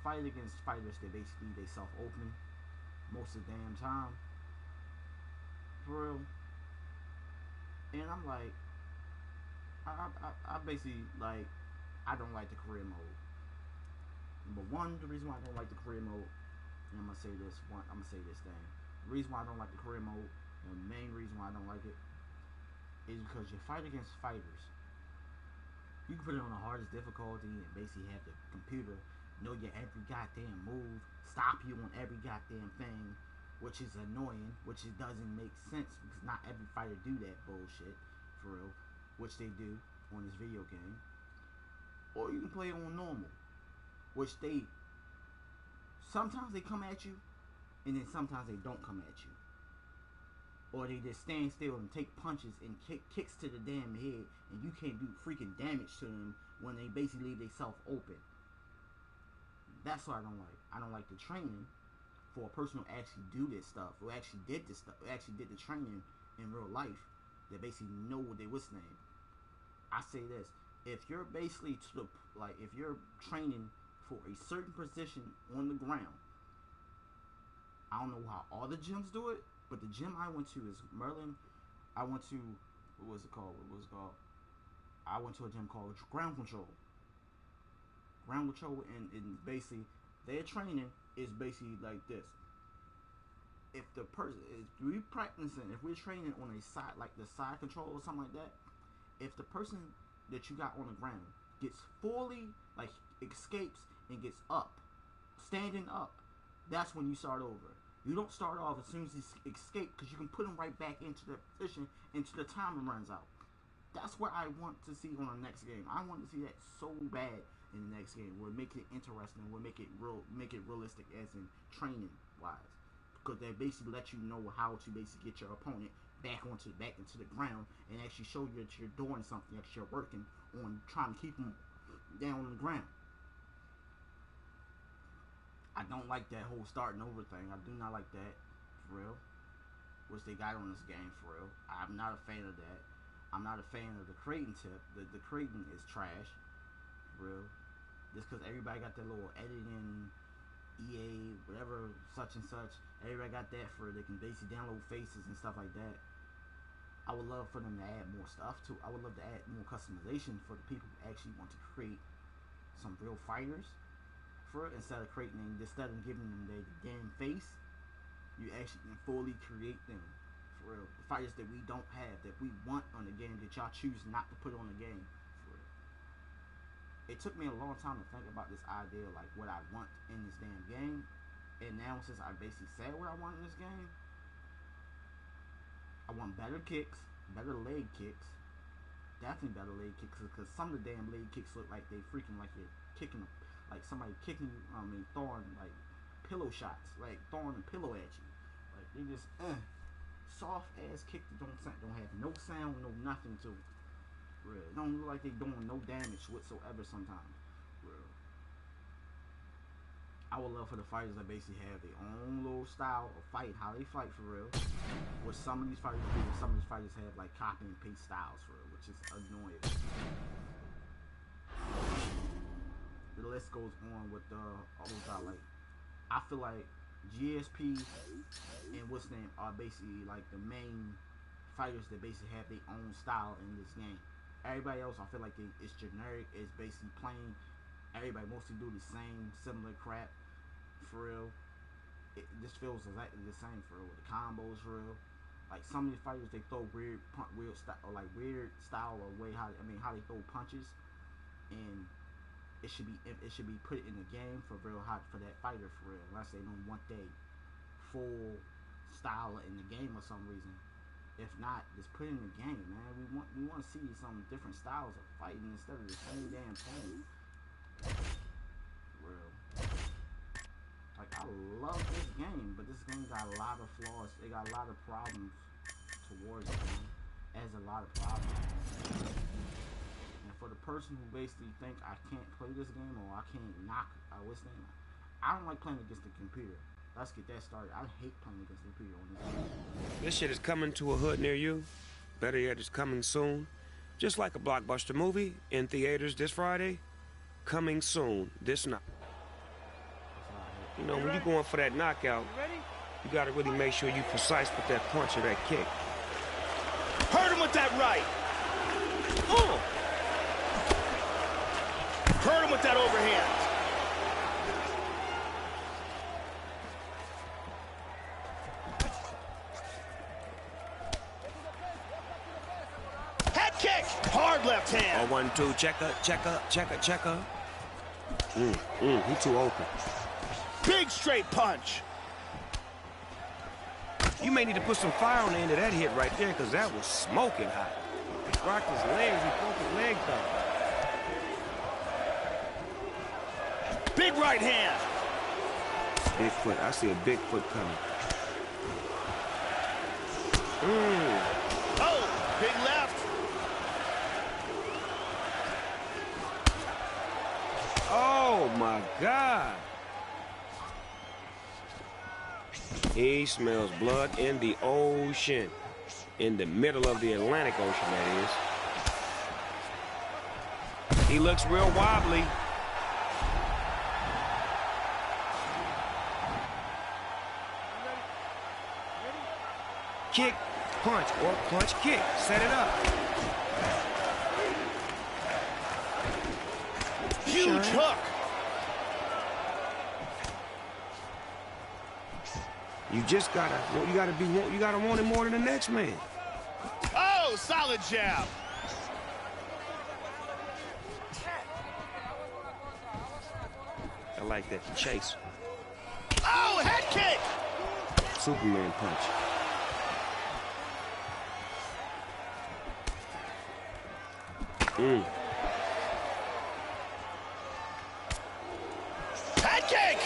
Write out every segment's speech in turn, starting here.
fight against fighters that basically they self-open most of the damn time, for real. And I'm like, I basically like, I don't like the career mode. Number one, the reason why I don't like the career mode, and I'm gonna say this thing. The reason why I don't like the career mode, and the main reason why I don't like it, is because you fight against fighters. You can put it on the hardest difficulty and basically have the computer know your every goddamn move, stop you on every goddamn thing, which is annoying, which it doesn't make sense because not every fighter do that bullshit, for real, which they do on this video game. Or you can play it on normal, which they sometimes they come at you, and then sometimes they don't come at you. Or they just stand still and take punches and kicks to the damn head, and you can't do freaking damage to them when they basically leave themselves open. That's what I don't like. I don't like the training for a person who actually do this stuff, who actually did this stuff, who actually did the training in real life, that basically know what they was saying. I say this: if you're basically if you're training for a certain position on the ground, I don't know how all the gyms do it, but the gym I went to is Merlin. I went to what was it called? I went to a gym called Ground Control. Ground Control, and basically their training is basically like this. If the person is if we're training on a side, like the side control or something like that, if the person that you got on the ground gets fully escapes and gets up, standing up, that's when you start over. You don't start off as soon as he escapes, because you can put him right back into the position until the timer runs out. That's what I want to see on the next game. I want to see that so bad in the next game. We'll make it interesting. We'll make it realistic, as in training wise, because they basically let you know how to basically get your opponent back into the ground and actually show you that you're doing something, that you're working on trying to keep them down on the ground. I don't like that whole starting over thing. I do not like that, for real, which they got on this game, for real. I'm not a fan of that. I'm not a fan of the creating tip. The creating is trash, for real. Just because everybody got their little editing, EA, whatever, such and such. Everybody got that for it. They can basically download faces and stuff like that. I would love for them to add more stuff to it. I would love to add more customization for the people who actually want to create some real fighters. For it, instead of giving them their damn face, you actually can fully create them, for real. The fighters that we don't have, that we want on the game, that y'all choose not to put on the game, for real. It took me a long time to think about this idea, like what I want in this damn game, and now since I basically said what I want in this game, I want better kicks, better leg kicks, definitely better leg kicks, because some of the damn leg kicks look like they freaking like you're kicking like somebody kicking you, throwing like pillow shots, like throwing a pillow at you. Like they just soft ass kick that don't have no sound, no nothing to it. Real. It don't look like they doing no damage whatsoever sometimes. Real. I would love for the fighters that basically have their own little style of fight, how they fight, for real. What some of these fighters do, some of these fighters have like copy and paste styles, for real, which is annoying. The list goes on with like I feel like GSP and what's name are basically like the main fighters that basically have their own style in this game. Everybody else, I feel like it's generic. It's basically plain. Everybody mostly do the same similar crap, for real. It just feels exactly the same, for real. With the combos, for real. Like some of these fighters, they throw weird style or way how they throw punches, and it should be put in the game for real, hot for that fighter, for real. Unless they don't want their full style in the game for some reason. If not, just put it in the game, man. We want to see some different styles of fighting instead of the same damn thing. For real. Like, I love this game, but this game got a lot of flaws. It got a lot of problems towards it, man. It has a lot of problems. For the person who basically think I can't play this game or I can't what's the name? I don't like playing against the computer. Let's get that started. I hate playing against the computer on this game. This shit is coming to a hood near you. Better yet, it's coming soon. Just like a blockbuster movie in theaters this Friday. Coming soon this night. You know, when you're going for that knockout, you got to really make sure you're precise with that punch or that kick. Hurt him with that right. Oh! Hurt him with that overhand. Head kick. Hard left hand. Oh, 1-2, checker. He too open. Big straight punch. You may need to put some fire on the end of that hit right there, because that was smoking hot. He rocked his legs, he broke his leg down. Big right hand. Big foot, I see a big foot coming. Oh, big left. Oh my God. He smells blood in the ocean. In the middle of the Atlantic Ocean, that is. He looks real wobbly. Kick, punch, or punch, kick. Set it up. Huge hook. You just gotta want it more than the next man. Oh, solid jab. I like that chase. Oh, head kick. Superman punch. Head kick.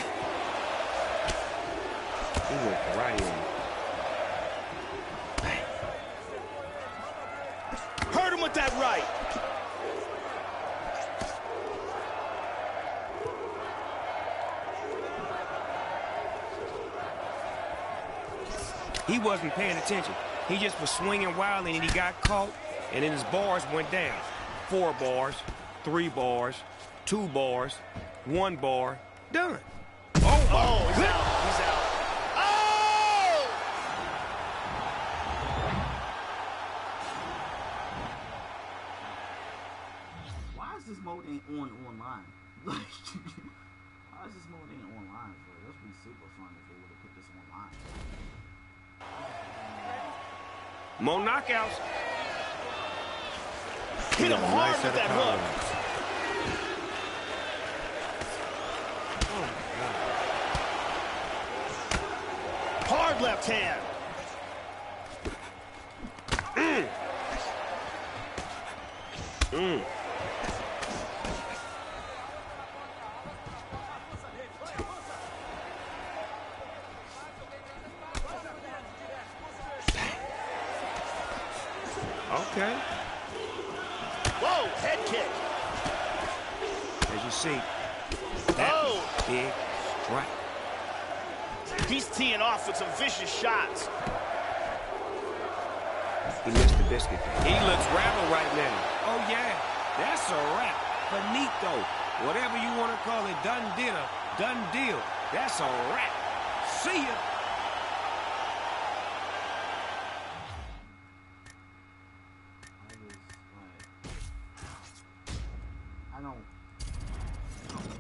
He went right in. Hurt him with that right. He wasn't paying attention. He just was swinging wildly, and he got caught, and then his bars went down. 4 bars, 3 bars, 2 bars, 1 bar, done. Oh, he's out. He's out. Oh! Why is this mode ain't online? Like, why is this mode ain't online? For this would be super fun if they would have put this online. more knockouts. Hit him hard with that hook. Hard left hand. Okay. Whoa, head kick. As you see, that big strike. He's teeing off with some vicious shots. He missed the biscuit. He looks rattled right now. Oh, yeah. That's a wrap. Finito. Whatever you want to call it. Done dinner. Done deal. That's a wrap. See ya. I don't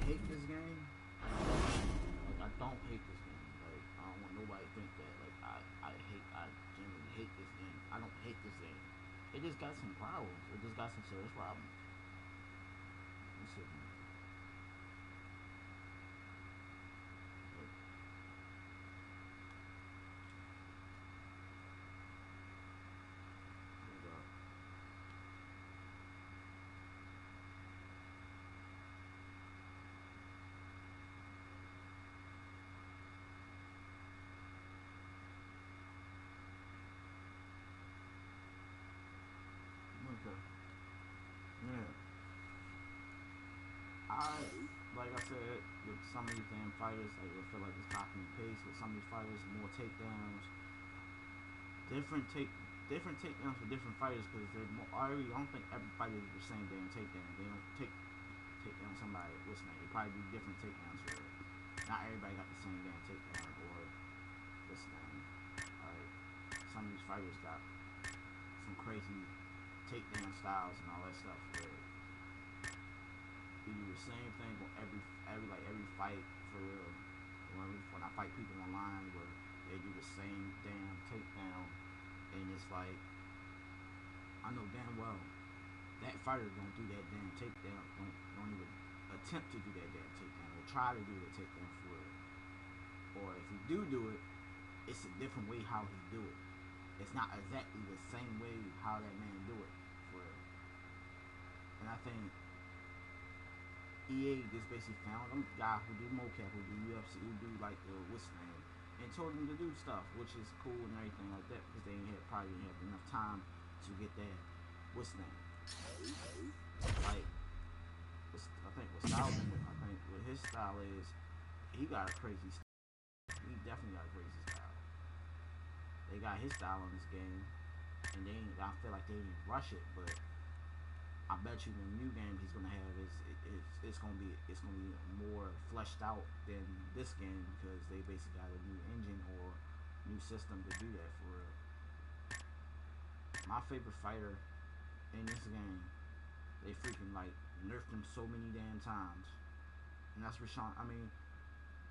hate this game. Like, I don't hate this game. Like, I don't want nobody to think that. Like, I genuinely hate this game. I don't hate this game. It just got some problems. It just got some serious problems. Let's see. Yeah. Like I said, with some of these damn fighters, like, I feel like it's copy and paste. With some of these fighters, more takedowns, different takedowns for different fighters, because I don't think every fighter is the same damn takedown. They don't take down somebody, what's name? They probably do different takedowns for not everybody got the same damn takedown or this thing. Like, some of these fighters got some crazy takedown styles and all that stuff where you do the same thing on every fight for real. When I fight people online where they do the same damn takedown, and it's like, I know damn well that fighter don't do that damn takedown, don't even attempt to do that damn takedown or try to do that takedown for real. Or if he do it, it's a different way how he do it. It's not exactly the same way how that man do it for real. And I think EA just basically found a guy who do mocap, who do UFC, who do like the what's the name, and told him to do stuff, which is cool and everything like that, because they probably didn't have enough time to get that what's the name. Like, I think what his style is, he got a crazy style. He definitely got a crazy style. They got his style in this game, and I feel like they didn't rush it, but I bet you the new game he's gonna have it's gonna be more fleshed out than this game, because they basically got a new engine or new system to do that for real. My favorite fighter in this game, they freaking like nerfed him so many damn times, and that's Rashawn. I mean,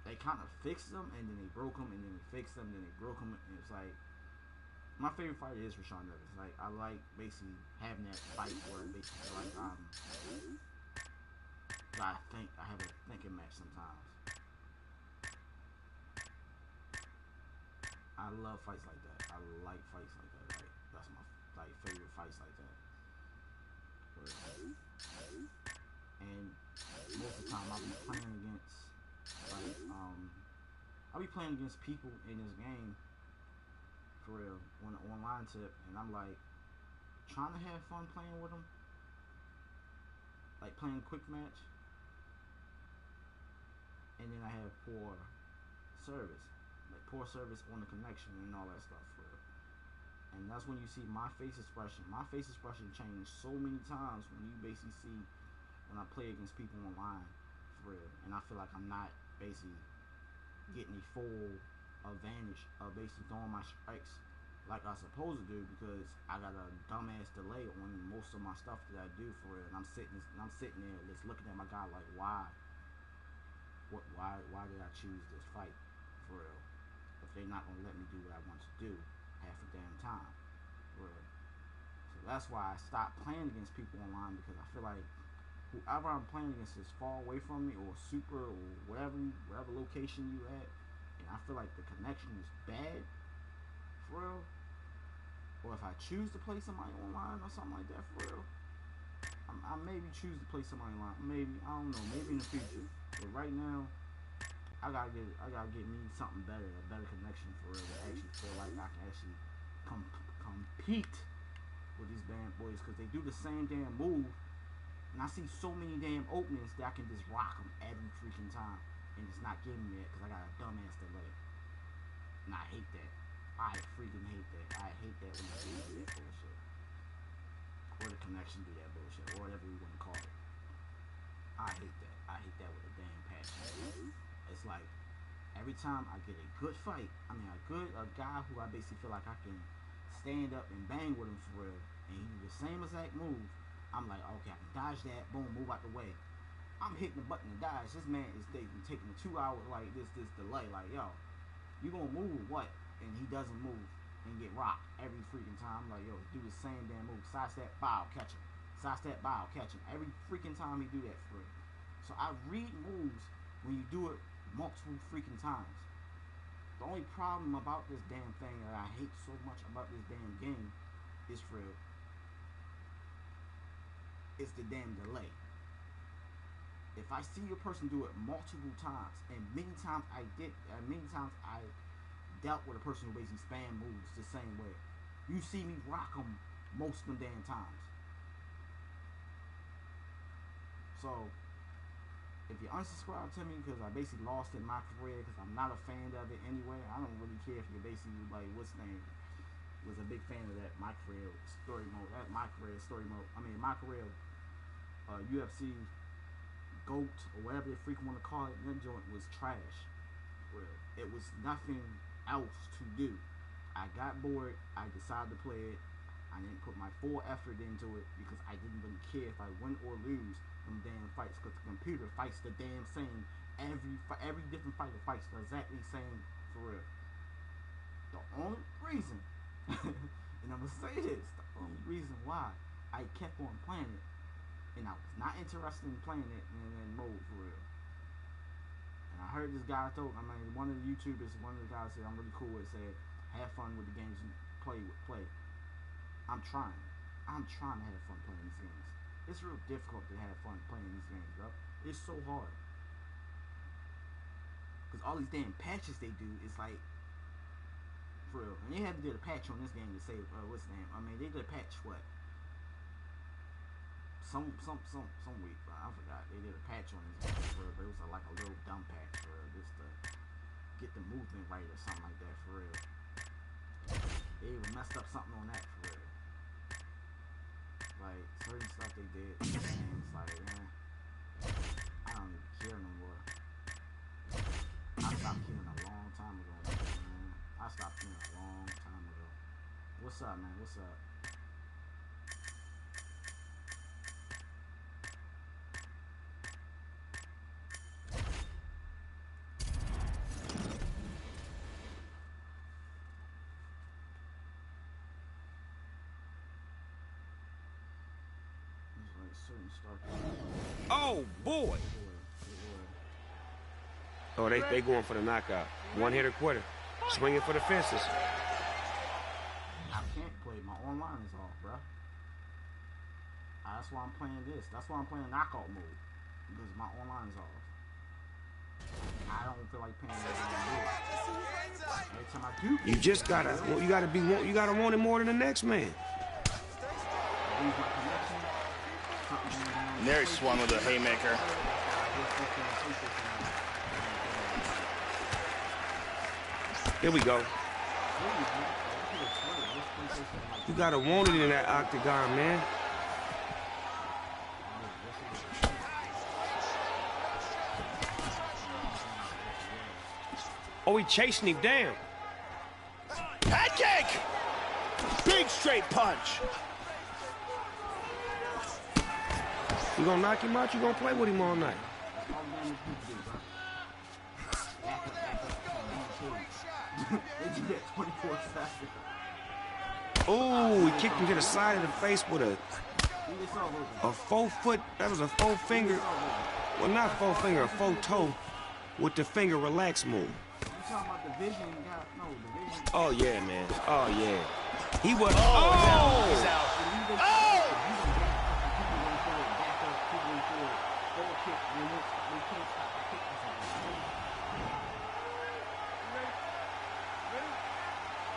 they kind of fixed him and then they broke him and then they fixed him and then they broke him, and it's like, my favorite fighter is Rashawn Evans. Like, I like basically having that fight where basically like I have a thinking match sometimes. I love fights like that. I like fights like that. Like, that's my favorite fights like that. But, and most of the time I'll be playing against people in this game for real on an online tip, and I'm like trying to have fun playing with them, like playing quick match, and then I have poor service on the connection and all that stuff for real. And that's when you see my face expression change so many times when you basically see when I play against people online for real, and I feel like I'm not basically getting a full advantage of basically throwing my strikes like I supposed to do, because I got a dumbass delay on most of my stuff that I do for real, and I'm sitting there just looking at my guy like, why did I choose this fight for real if they're not gonna let me do what I want to do half the damn time for real. So that's why I stopped playing against people online, because I feel like whoever I'm playing against is far away from me, or super, or whatever location you at, and I feel like the connection is bad for real. Or if I choose to play somebody online or something like that for real, I maybe choose to play somebody online. Maybe, I don't know, maybe in the future. But right now, I gotta get me something better, a better connection for real, to actually feel like I can actually compete with these bad boys, because they do the same damn move, and I see so many damn openings that I can just rock them every freaking time, and it's not giving me it because I got a dumbass delay. And I hate that. I freaking hate that. I hate that when they do that bullshit. Or the connection do that bullshit, or whatever you want to call it. I hate that. I hate that with a damn passion. It's like, every time I get a good fight, a guy who I basically feel like I can stand up and bang with him for real, and he do the same exact move, I'm like, okay, I can dodge that, boom, move out the way. I'm hitting the button to dodge. This man is taking 2 hours, like, this delay, like, yo, you gonna move what? And he doesn't move and get rocked every freaking time. I'm like, yo, do the same damn move. Sidestep, bow, catch him. Sidestep, bow, catch him. Every freaking time he do that for real. So I read moves when you do it multiple freaking times. The only problem about this damn thing that I hate so much about this damn game is for real, it's the damn delay. If I see a person do it multiple times, and many times I dealt with a person who basically spam moves the same way, you see me rock them most of them damn times. So if you unsubscribe to me because I basically lost in my career, because I'm not a fan of it anyway, I don't really care if you're basically like, what's the name, was a big fan of that my career story mode. That my career story mode. I mean, my career UFC GOAT or whatever they freaking want to call it. That joint was trash. Real. It was nothing else to do. I got bored. I decided to play it. I didn't put my full effort into it because I didn't really care if I win or lose them damn fights, because the computer fights the damn same. Every different fighter fights the exactly same, for real. The only reason, and I'm gonna say this, the only reason why I kept on playing it, and I was not interested in playing it in that mode, for real. And I heard this guy one of the YouTubers, one of the guys said, I'm really cool with it, said, have fun with the games you play. I'm trying to have fun playing these games. It's real difficult to have fun playing these games, bro. It's so hard. Because all these damn patches they do is like, for real. And they had to do a patch on this game to say, what's the name? I mean, they did a patch, what? Some week, bro. I forgot. They did a patch on this game, for real. But it was like a little dumb patch, for real. Just to get the movement right or something like that, for real. They even messed up something on that, for real. Like, certain stuff they did, and it's like, man, I don't even care no more. I stopped caring a long time ago, man. I stopped caring a long time ago. What's up, man? What's up? Oh, boy. Oh, they going for the knockout. One-hitter quitter. Swinging for the fences. I can't play. My online is off, bro. That's why I'm playing this. That's why I'm playing knockout mode. Because my online is off. I don't feel like playing that. Every time I do. You just you gotta want it more than the next man. And there he swung with a haymaker. Here we go. You gotta want it in that octagon, man. Oh, he chasing him down. Head kick! Big straight punch. You gonna knock him out? You gonna play with him all night? Oh, he kicked him to the side of the face with a 4-foot. That was a 4-finger. Well, not 4-finger, a 4-toe with the finger relax move. Oh yeah, man. Oh yeah. He was. Oh! He's out.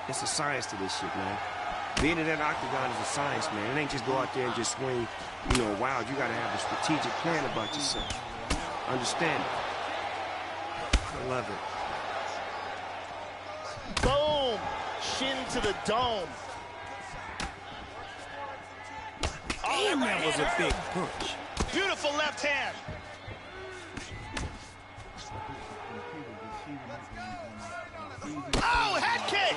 It's a science to this shit, man. Being in that octagon is a science, man. It ain't just go out there and just swing, wild. You gotta have a strategic plan about yourself. Understand it. I love it. Boom! Shin to the dome. Damn, that was a big punch. Beautiful left hand. Oh, head kick!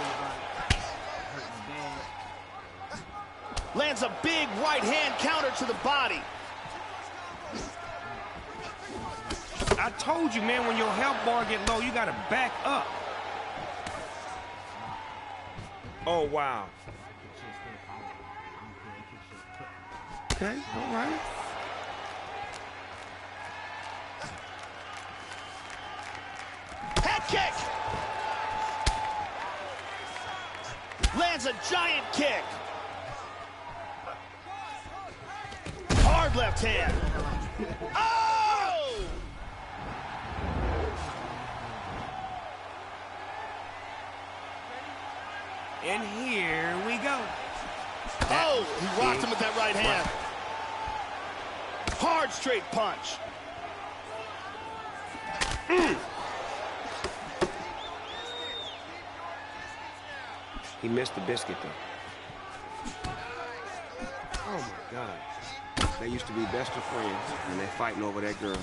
Lands a big right hand counter to the body. I told you, man, when your health bar get low, you gotta back up. Oh, wow. Okay, all right. Head kick! Lands a giant kick. Hard left hand. Oh! And here we go. Oh, he rocked him with that right hand. Hard straight punch. He missed the biscuit, though. Oh, my God. They used to be best of friends, and they're fighting over that girl.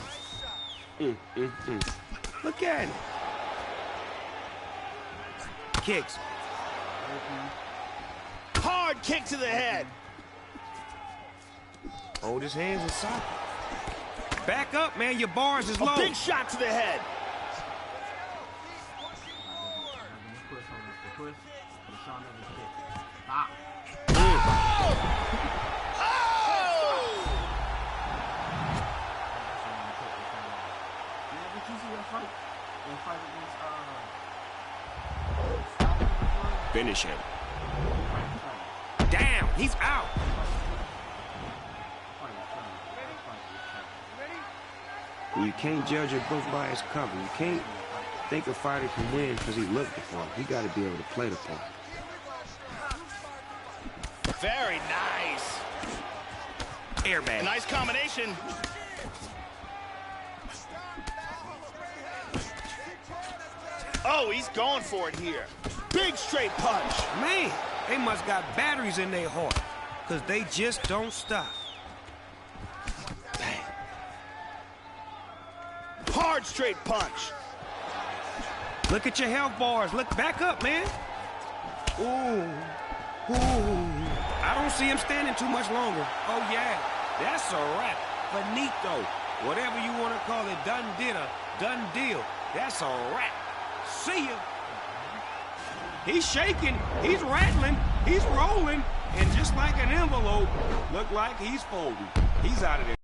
Look at him. Kicks. Hard kick to the head. Hold his hands in socket. Back up, man. Your bars is low. A big shot to the head. Finish him. Damn, he's out. You can't judge a book by its cover. You can't think a fighter can win because he looked the part. He got to be able to play the part. Very nice. Airbag. Nice combination. Oh, he's going for it here. Big straight punch. Man, they must got batteries in their heart because they just don't stop. Bang. Hard straight punch. Look at your health bars. Look back up, man. Ooh. I don't see him standing too much longer. Oh, yeah. That's a wrap. Finito. Whatever you want to call it. Done deal. That's a wrap. See ya. He's shaking. He's rattling. He's rolling. And just like an envelope, look like he's folding. He's out of there.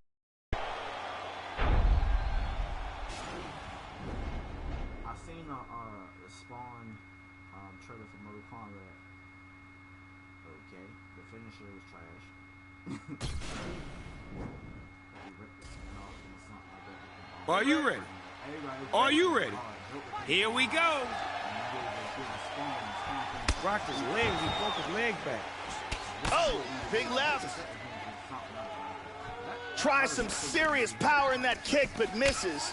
I seen the Spawn trailer for Mortal Kombat. Okay, the finisher was trash. Are you ready? Are you ready? Here we go. Rocked his legs. He broke his leg back. Oh, big left. Tries some serious power in that kick, but misses.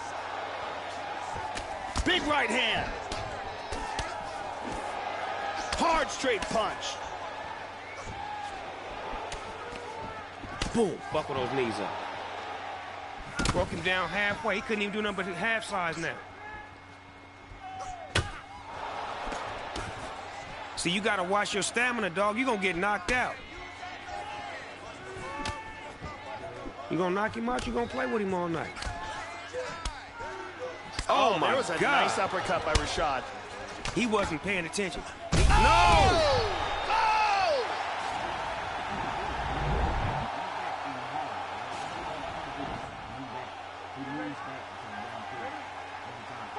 Big right hand. Hard straight punch. Boom. Buckle those knees up. Broke him down halfway. He couldn't even do nothing but half size now. See, you got to watch your stamina, dog. You're going to get knocked out. You going to knock him out? You going to play with him all night? Oh, my God. There was a nice uppercut by Rashad. He wasn't paying attention. Oh!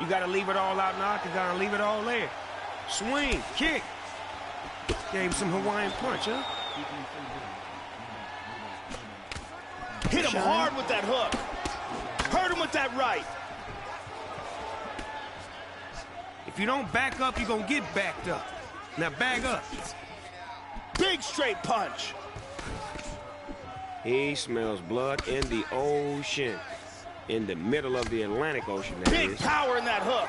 You got to leave it all out now. You got to leave it all there. Swing, kick. Gave him some Hawaiian punch, huh? Hit him hard with that hook. Hurt him with that right. If you don't back up, you're going to get backed up. Now back up. Big straight punch. He smells blood in the ocean. In the middle of the Atlantic Ocean, that Big is. power in that hook.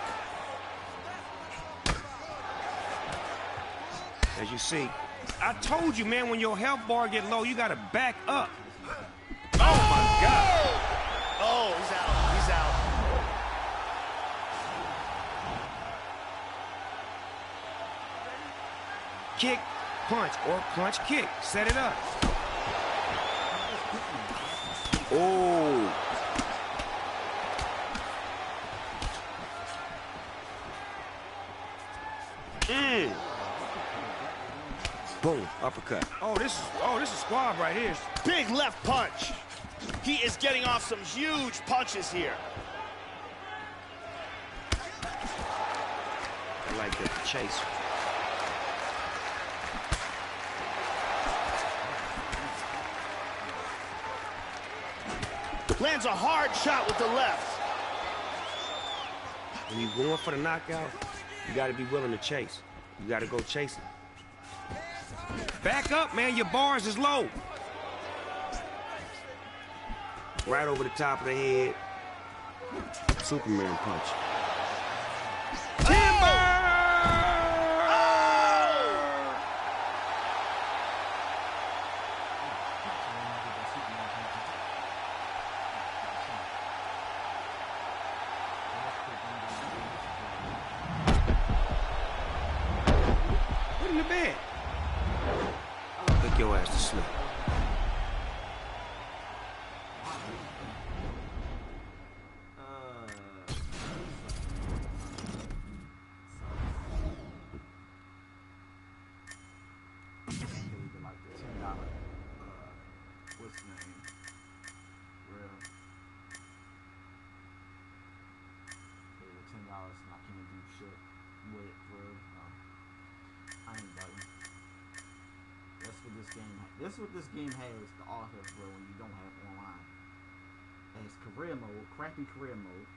As you see, I told you, man, when your health bar get low, you got to back up. Oh, my God. Oh, he's out. He's out. Kick, punch, or punch, kick. Set it up. Oh. Boom, uppercut. Oh, this is squab right here. Big left punch. He is getting off some huge punches here. I like the chase. Lands a hard shot with the left. When you're going for the knockout, you got to be willing to chase. You got to go chasing. Back up, man. Your bars is low. Right over the top of the head. Superman punch. Timber! wrestling. What's the name? Real. $10 and I can't do shit with it for real. I ain't bugging. That's what this game has. That's what this game has to offer, bro, when you don't have online. It has career mode, crappy career mode,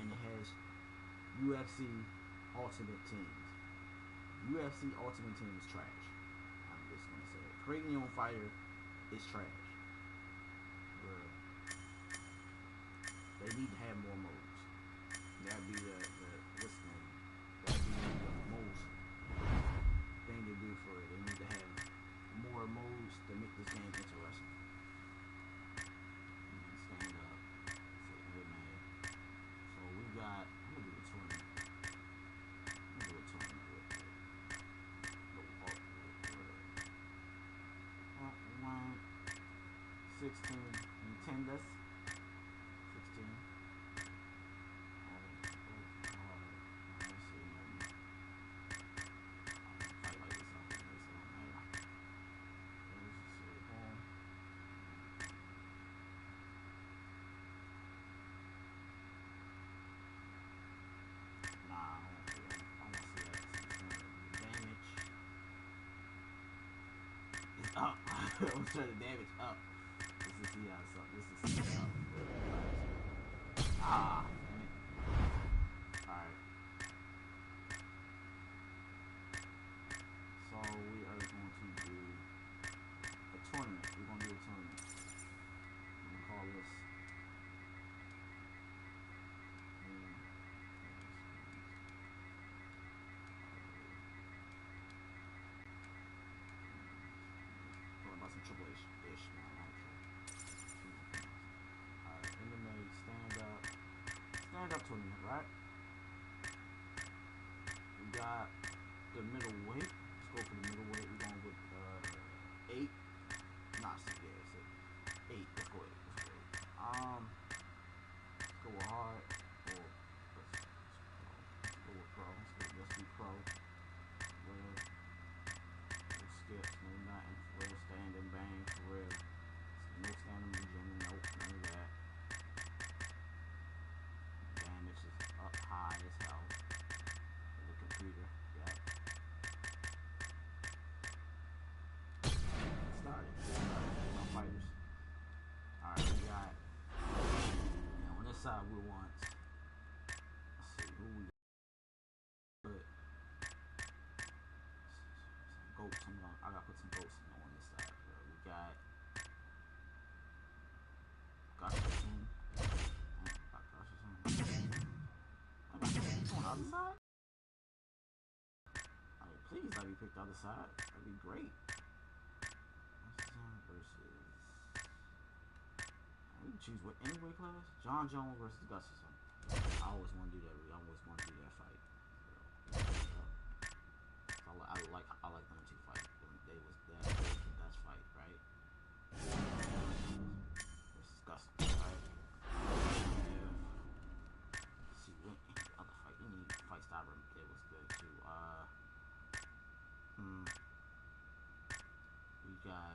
and it has UFC Ultimate Teams. UFC Ultimate Team is trash. I'm just gonna say it. Creating your own fighter is trash. Bro. They need to have more modes. That'd be the what's the name? That'd be the most thing to do for it. They need to have more modes to make this game interesting. Stand up. Say, hey man. So we got. I'm gonna do a tournament. I'm gonna do a tournament real quick. Go up real quick. 16 Nintendo. 16. Up. I'm trying to damage up. This is up. Ah, damn it. Alright. So we are going to do a tournament. We're going to do a tournament. I'm going to call this. About some Triple H-ish now. Alright, MMA stand up tournament, right? We got the middleweight. Let's go for the middleweight. We're going with 8. Not 6, yeah, 6. 8. Let's go with 8. Let's go with hard. Or let's go with pro. Let's do pro. Well, no skips, no nothing. For real, stand and bang. For real. No standing in the gym. Nope, none of that. Damage is up high as hell. The computer. Yep. Started. My fighters. Alright, we got. Now on this side we want. Let's see who we put. Some goats. I gotta put some goats on this side. Bro. We got. Gustafson. On the other side? I mean, please let me pick the other side. That'd be great. Versus. We can choose what any weight class. John Jones versus Gustafson. I always want to do that. I always want to do that fight. So I like them two fight. They was the best fight, right? Versus Gustafson, right? See what other fight? Any fight stopper? It was good too. We got.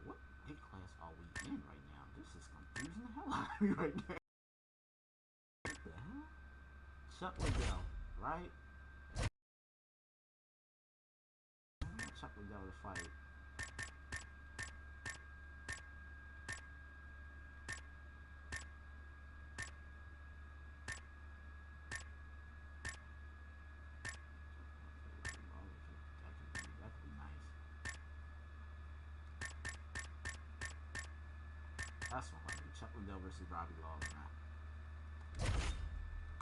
What weight class are we in right now? This is confusing the hell out of me right now. What the hell? Chuck Liddell, right? Chuck Liddell to fight. That could be nice. That's what I mean. Chuck Liddell versus Robbie Lawler, man.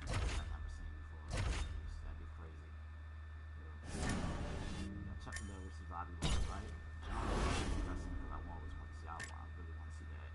I've never seen before. That'd be crazy. Chuck Liddell versus Robbie Lawler, right? John Jones, because I always want to see. I really want to see that.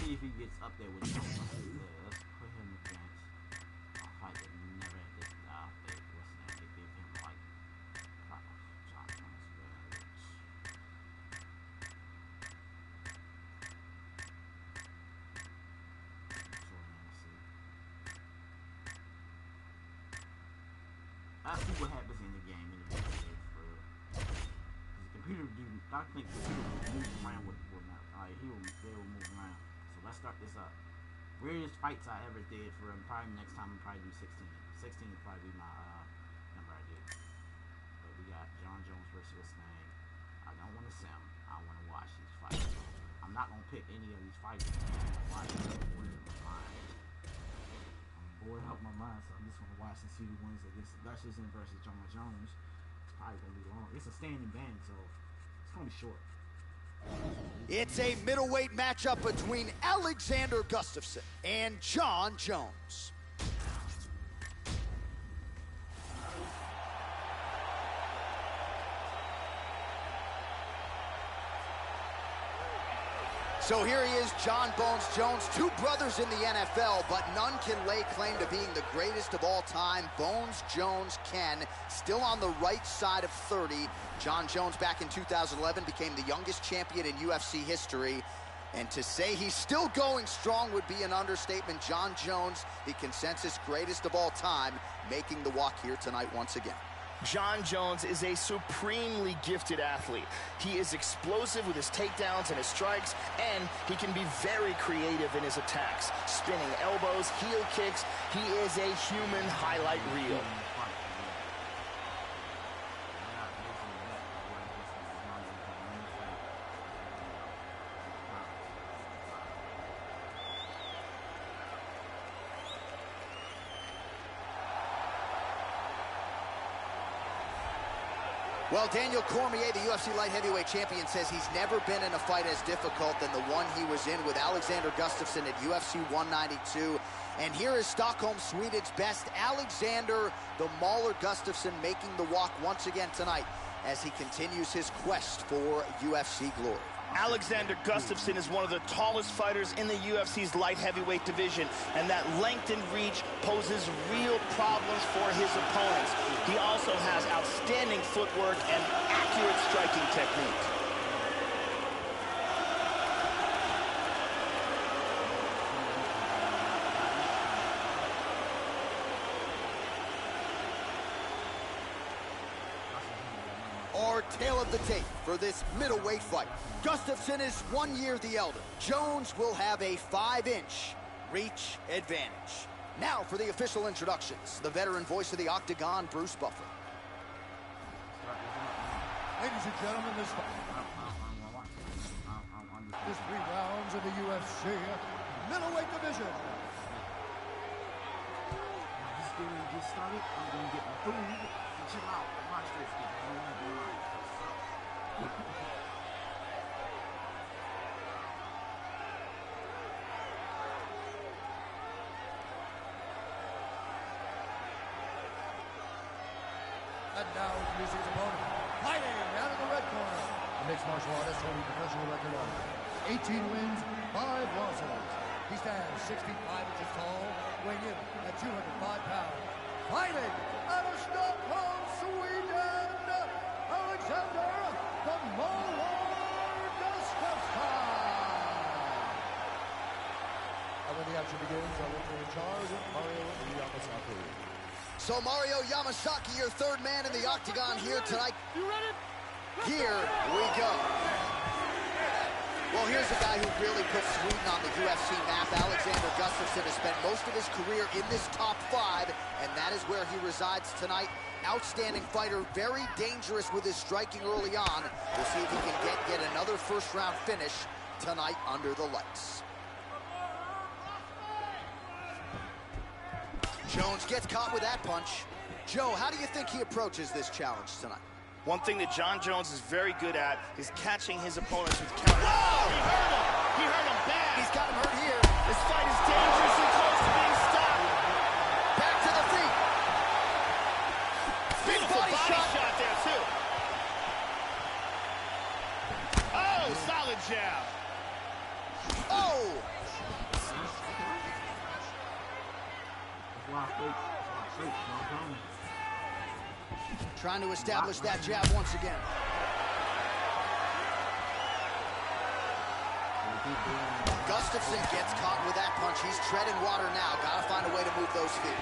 see if he gets up there with Jones. Let's put him against a fight that never had this. What's that? They gave him like John Jones. I see what happens in the game in the video game for real. The computer I think the computer will move around with not. They will move around. So let's start this up. Weirdest fights I ever did for him. Probably next time I'll probably do 16. 16 will probably be my number I do. But we got John Jones versus Mustang. I don't want to sim. I want to watch these fights. I'm not gonna pick any of these fights. I'm bored out my mind, so I'm just gonna watch and see the ones against Gustafson versus John Jones. It's probably gonna be long. It's a standing band, so it's gonna be short. It's a middleweight matchup between Alexander Gustafsson and John Jones. So here he is, John Bones Jones, two brothers in the NFL, but none can lay claim to being the greatest of all time. Bones Jones can, still on the right side of 30. John Jones back in 2011 became the youngest champion in UFC history. And to say he's still going strong would be an understatement. John Jones, the consensus greatest of all time, making the walk here tonight once again. John Jones is a supremely gifted athlete. He is explosive with his takedowns and his strikes, and he can be very creative in his attacks. Spinning elbows, heel kicks. He is a human highlight reel. Well, Daniel Cormier, the UFC light heavyweight champion, says he's never been in a fight as difficult than the one he was in with Alexander Gustafsson at UFC 192. And here is Stockholm, Sweden's best, Alexander the Mauler Gustafsson, making the walk once again tonight as he continues his quest for UFC glory. Alexander Gustafsson is one of the tallest fighters in the UFC's light heavyweight division, and that length and reach poses real problems for his opponents. He also has outstanding footwork and accurate striking technique. Our tale of the tape for this middleweight fight. Gustafsson is 1 year the elder. Jones will have a 5-inch reach advantage. Now for the official introductions. The veteran voice of the Octagon, Bruce Buffer. Ladies and gentlemen, this fight is 3 rounds in the UFC middleweight division. Just get started. I'm gonna get my food and chill out. Watch this. And now introducing his opponent, fighting out of the red corner. The mixed martial artist holding professional record of 18 wins, 5 losses. He stands 6 feet 5 inches tall, weighing in at 205 pounds. Fighting out of Stockholm, Sweden, Alexander the Mauler Gustafsson. And when the action begins, our referee in charge, Mario Yamasaki. So Mario Yamasaki, your third man in the Octagon here tonight. You ready? Here we go. Well, here's a guy who really put Sweden on the UFC map. Alexander Gustafsson has spent most of his career in this top 5, and that is where he resides tonight. Outstanding fighter, very dangerous with his striking early on. We'll see if he can get yet another first-round finish tonight under the lights. Jones gets caught with that punch. Joe, how do you think he approaches this challenge tonight? One thing that John Jones is very good at is catching his opponents with counters. Whoa! He hurt him! He hurt him bad! He's got him hurt here. This fight is dangerously close to being stopped. Back to the feet. Big Beautiful body body shot. shot there, too. Oh, solid jab. Oh! Trying to establish that jab once again. Gustafsson gets caught with that punch. He's treading water now. Gotta find a way to move those feet.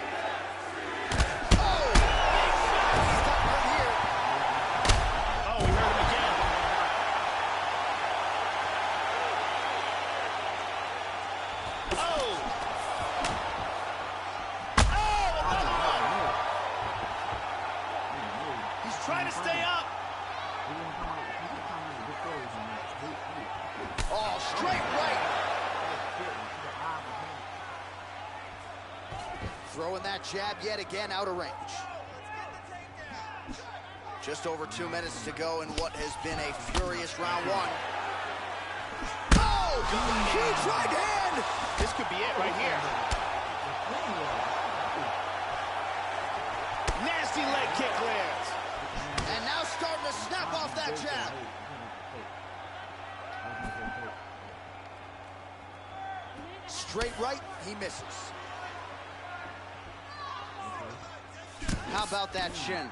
Oh! He's got hurt here. Oh, we heard him again. Oh! Oh, another one! He's trying to stay up. Oh, straight right. Throwing that jab yet again out of range. Just over 2 minutes to go in what has been a furious round one. Oh! Huge right hand! This could be it right here. Nasty leg kick lands. And now starting to snap off that jab. Straight right, he misses. How about that shin?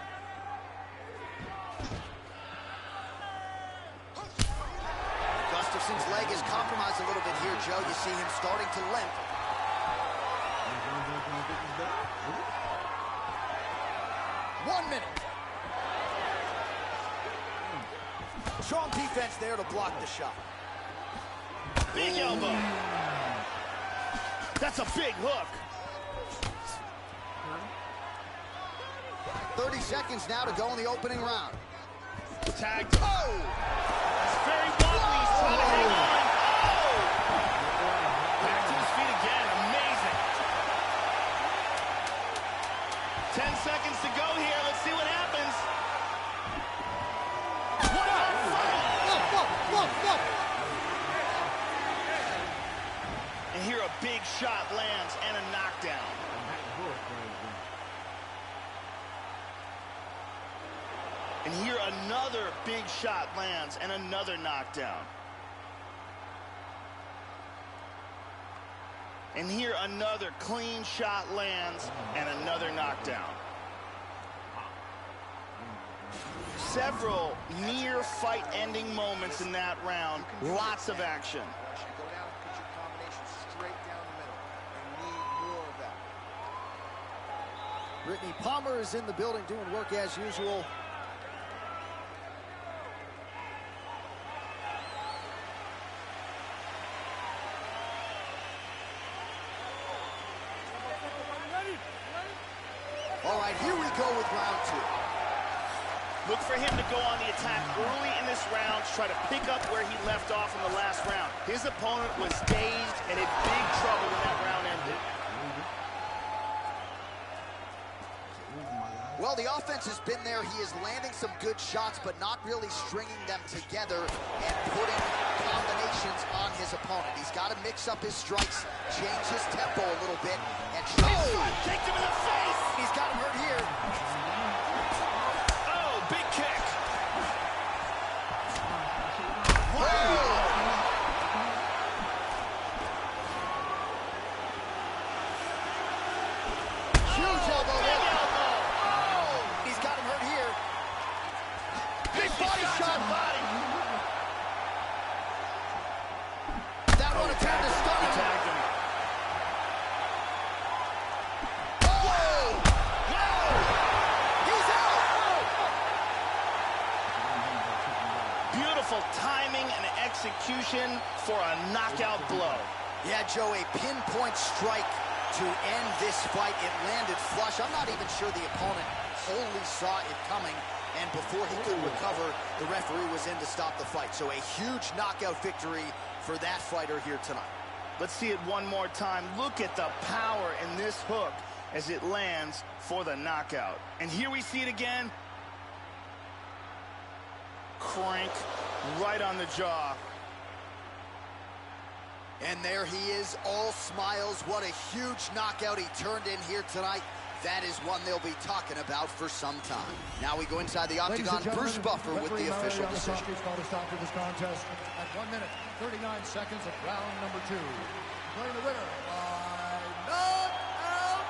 Gustafsson's leg is compromised a little bit here, Joe. You see him starting to limp. One minute. Strong defense there to block the shot. Big elbow. That's a big hook. 30 seconds now to go in the opening round. Tagged. Oh! It's very wobbly. He's trying to hang on. Oh! Back to his feet again. Amazing. 10 seconds to go here. Let's see what happens. What a fight! Whoa. And here a big shot lands and a knockdown. And here another big shot lands and another knockdown. And here another clean shot lands and another knockdown. Several near fight-ending moments in that round. Lots of action. Once you go down, put your combination straight down the middle. And need more of that. Brittany Palmer is in the building doing work as usual. All right, here we go with round two. Look for him to go on the attack early in this round to try to pick up where he left off in the last round. His opponent was dazed and in big trouble when that round ended. Well, the offense has been there. He is landing some good shots, but not really stringing them together and putting combinations on his opponent. He's got to mix up his strikes, change his tempo a little bit, and try. Oh! Kicked him in the face! He's got him hurt here. Oh, big kick! Huge elbow there. He's got him hurt here. Big body shot. Body. That one attempt to stun him. Tagged him. Oh! He's out. Beautiful timing and execution for a knockout blow. Yeah, Joe, a pinpoint strike to end this fight. It landed flush. I'm not even sure the opponent wholly saw it coming, and before he could recover, the referee was in to stop the fight. So a huge knockout victory for that fighter here tonight. Let's see it one more time. Look at the power in this hook as it lands for the knockout. And here we see it again. Crank right on the jaw. And there he is, all smiles. What a huge knockout he turned in here tonight. That is one they'll be talking about for some time. Now we go inside the octagon. Bruce Buffer with the official decision. Called a stop to this contest at 1 minute, 39 seconds of round number 2. Declaring the winner by knockout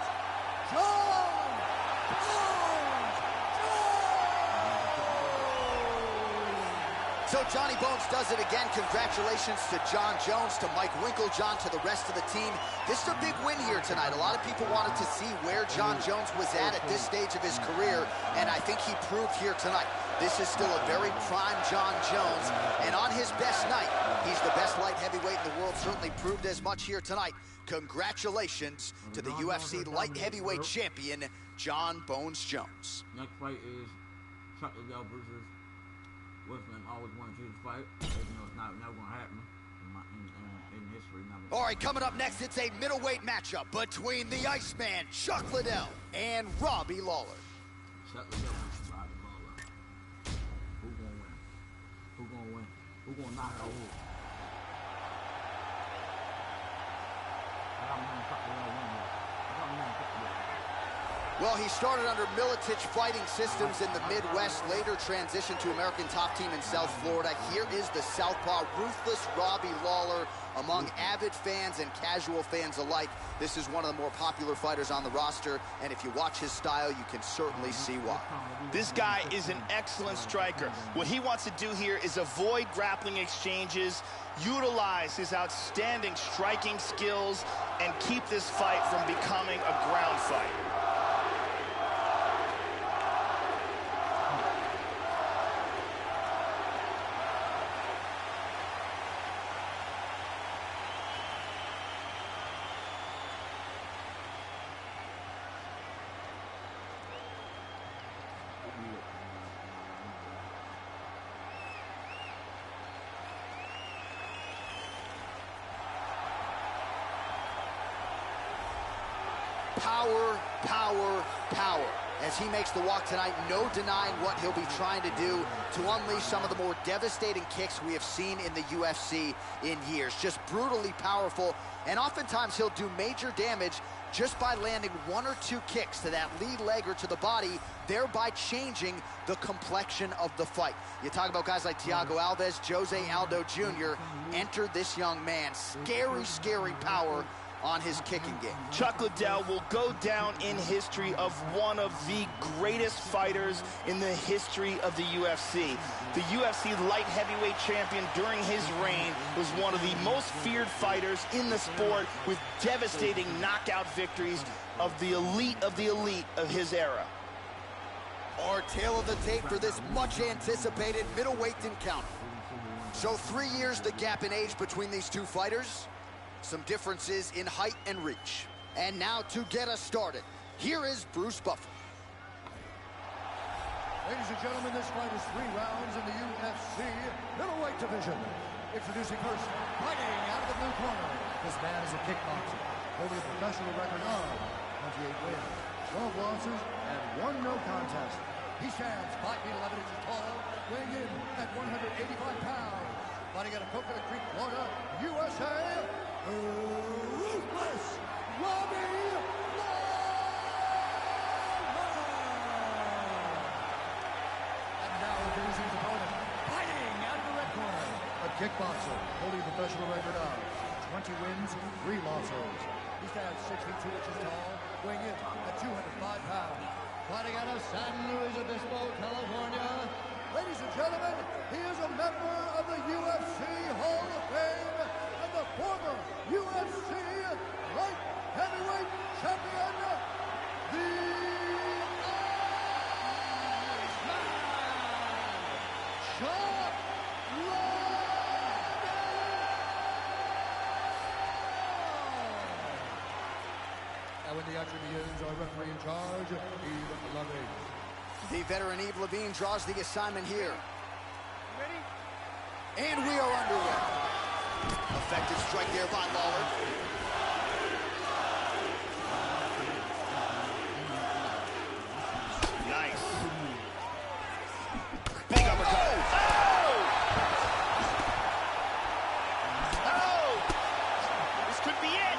So Johnny Bones does it again. Congratulations to Jon Jones, to Mike Winklejohn, to the rest of the team. This is a big win here tonight. A lot of people wanted to see where Jon Jones was at this stage of his career, and I think he proved here tonight. This is still a very prime Jon Jones, and on his best night, he's the best light heavyweight in the world. Certainly proved as much here tonight. Congratulations to the UFC light heavyweight champion, Jon Bones Jones. Next fight is Chuck Liddell versus Wolfman. Always wanted you to fight. You know, it's never going to happen in history. Never. All right, coming up next, it's a middleweight matchup between the Iceman, Chuck Liddell, and Robbie Lawler. Chuck Liddell versus Robbie Lawler. Who's going to win? Who's going to win? Who's going to knock out who? I don't know Chuck Liddell win yet. I don't know Chuck Liddell. Well, he started under Militich Fighting Systems in the Midwest, later transitioned to American Top Team in South Florida. Here is the southpaw, ruthless Robbie Lawler. Among avid fans and casual fans alike, this is one of the more popular fighters on the roster, and if you watch his style, you can certainly see why. This guy is an excellent striker. What he wants to do here is avoid grappling exchanges, utilize his outstanding striking skills, and keep this fight from becoming a ground fight. Power, power, power. As he makes the walk tonight, no denying what he'll be trying to do to unleash some of the more devastating kicks we have seen in the UFC in years. Just brutally powerful, and oftentimes he'll do major damage just by landing one or two kicks to that lead leg or to the body, thereby changing the complexion of the fight. You talk about guys like Thiago Alves, Jose Aldo Jr. Enter this young man. Scary, scary power on his kicking game. Chuck Liddell will go down in history of one of the greatest fighters in the history of the UFC. The UFC light heavyweight champion during his reign was one of the most feared fighters in the sport, with devastating knockout victories of the elite of his era. Our tail of the tape for this much anticipated middleweight encounter. So 3 years the gap in age between these two fighters. Some differences in height and reach. And now to get us started, here is Bruce Buffer. Ladies and gentlemen, this fight is 3 rounds in the UFC middleweight division. Introducing first, fighting out of the blue corner. This man is a kickboxer, holding a professional record of 28 wins, 12 losses, and 1 no contest. He stands 5 feet 11 inches tall, weighing in at 185 pounds. Fighting out of Coconut Creek, Florida, USA, ruthless Robbie Lawler! And now introducing his opponent, fighting out of the red corner. A kickboxer, holding a professional record of 20 wins, 3 losses. He stands 6 feet 2 inches tall, weighing in at 205 pounds. Fighting out of San Luis Obispo, California. Ladies and gentlemen, he is a member of the UFC Hall of Fame and the former UFC light heavyweight champion, the Iceman, Chuck Liddell. And when the action begins, our referee in charge, Eve Levine. The veteran Eve Levine draws the assignment here. Ready? And we are underway. Effective strike there by Lawler. Nice. Big uppercut. Oh! This could be it.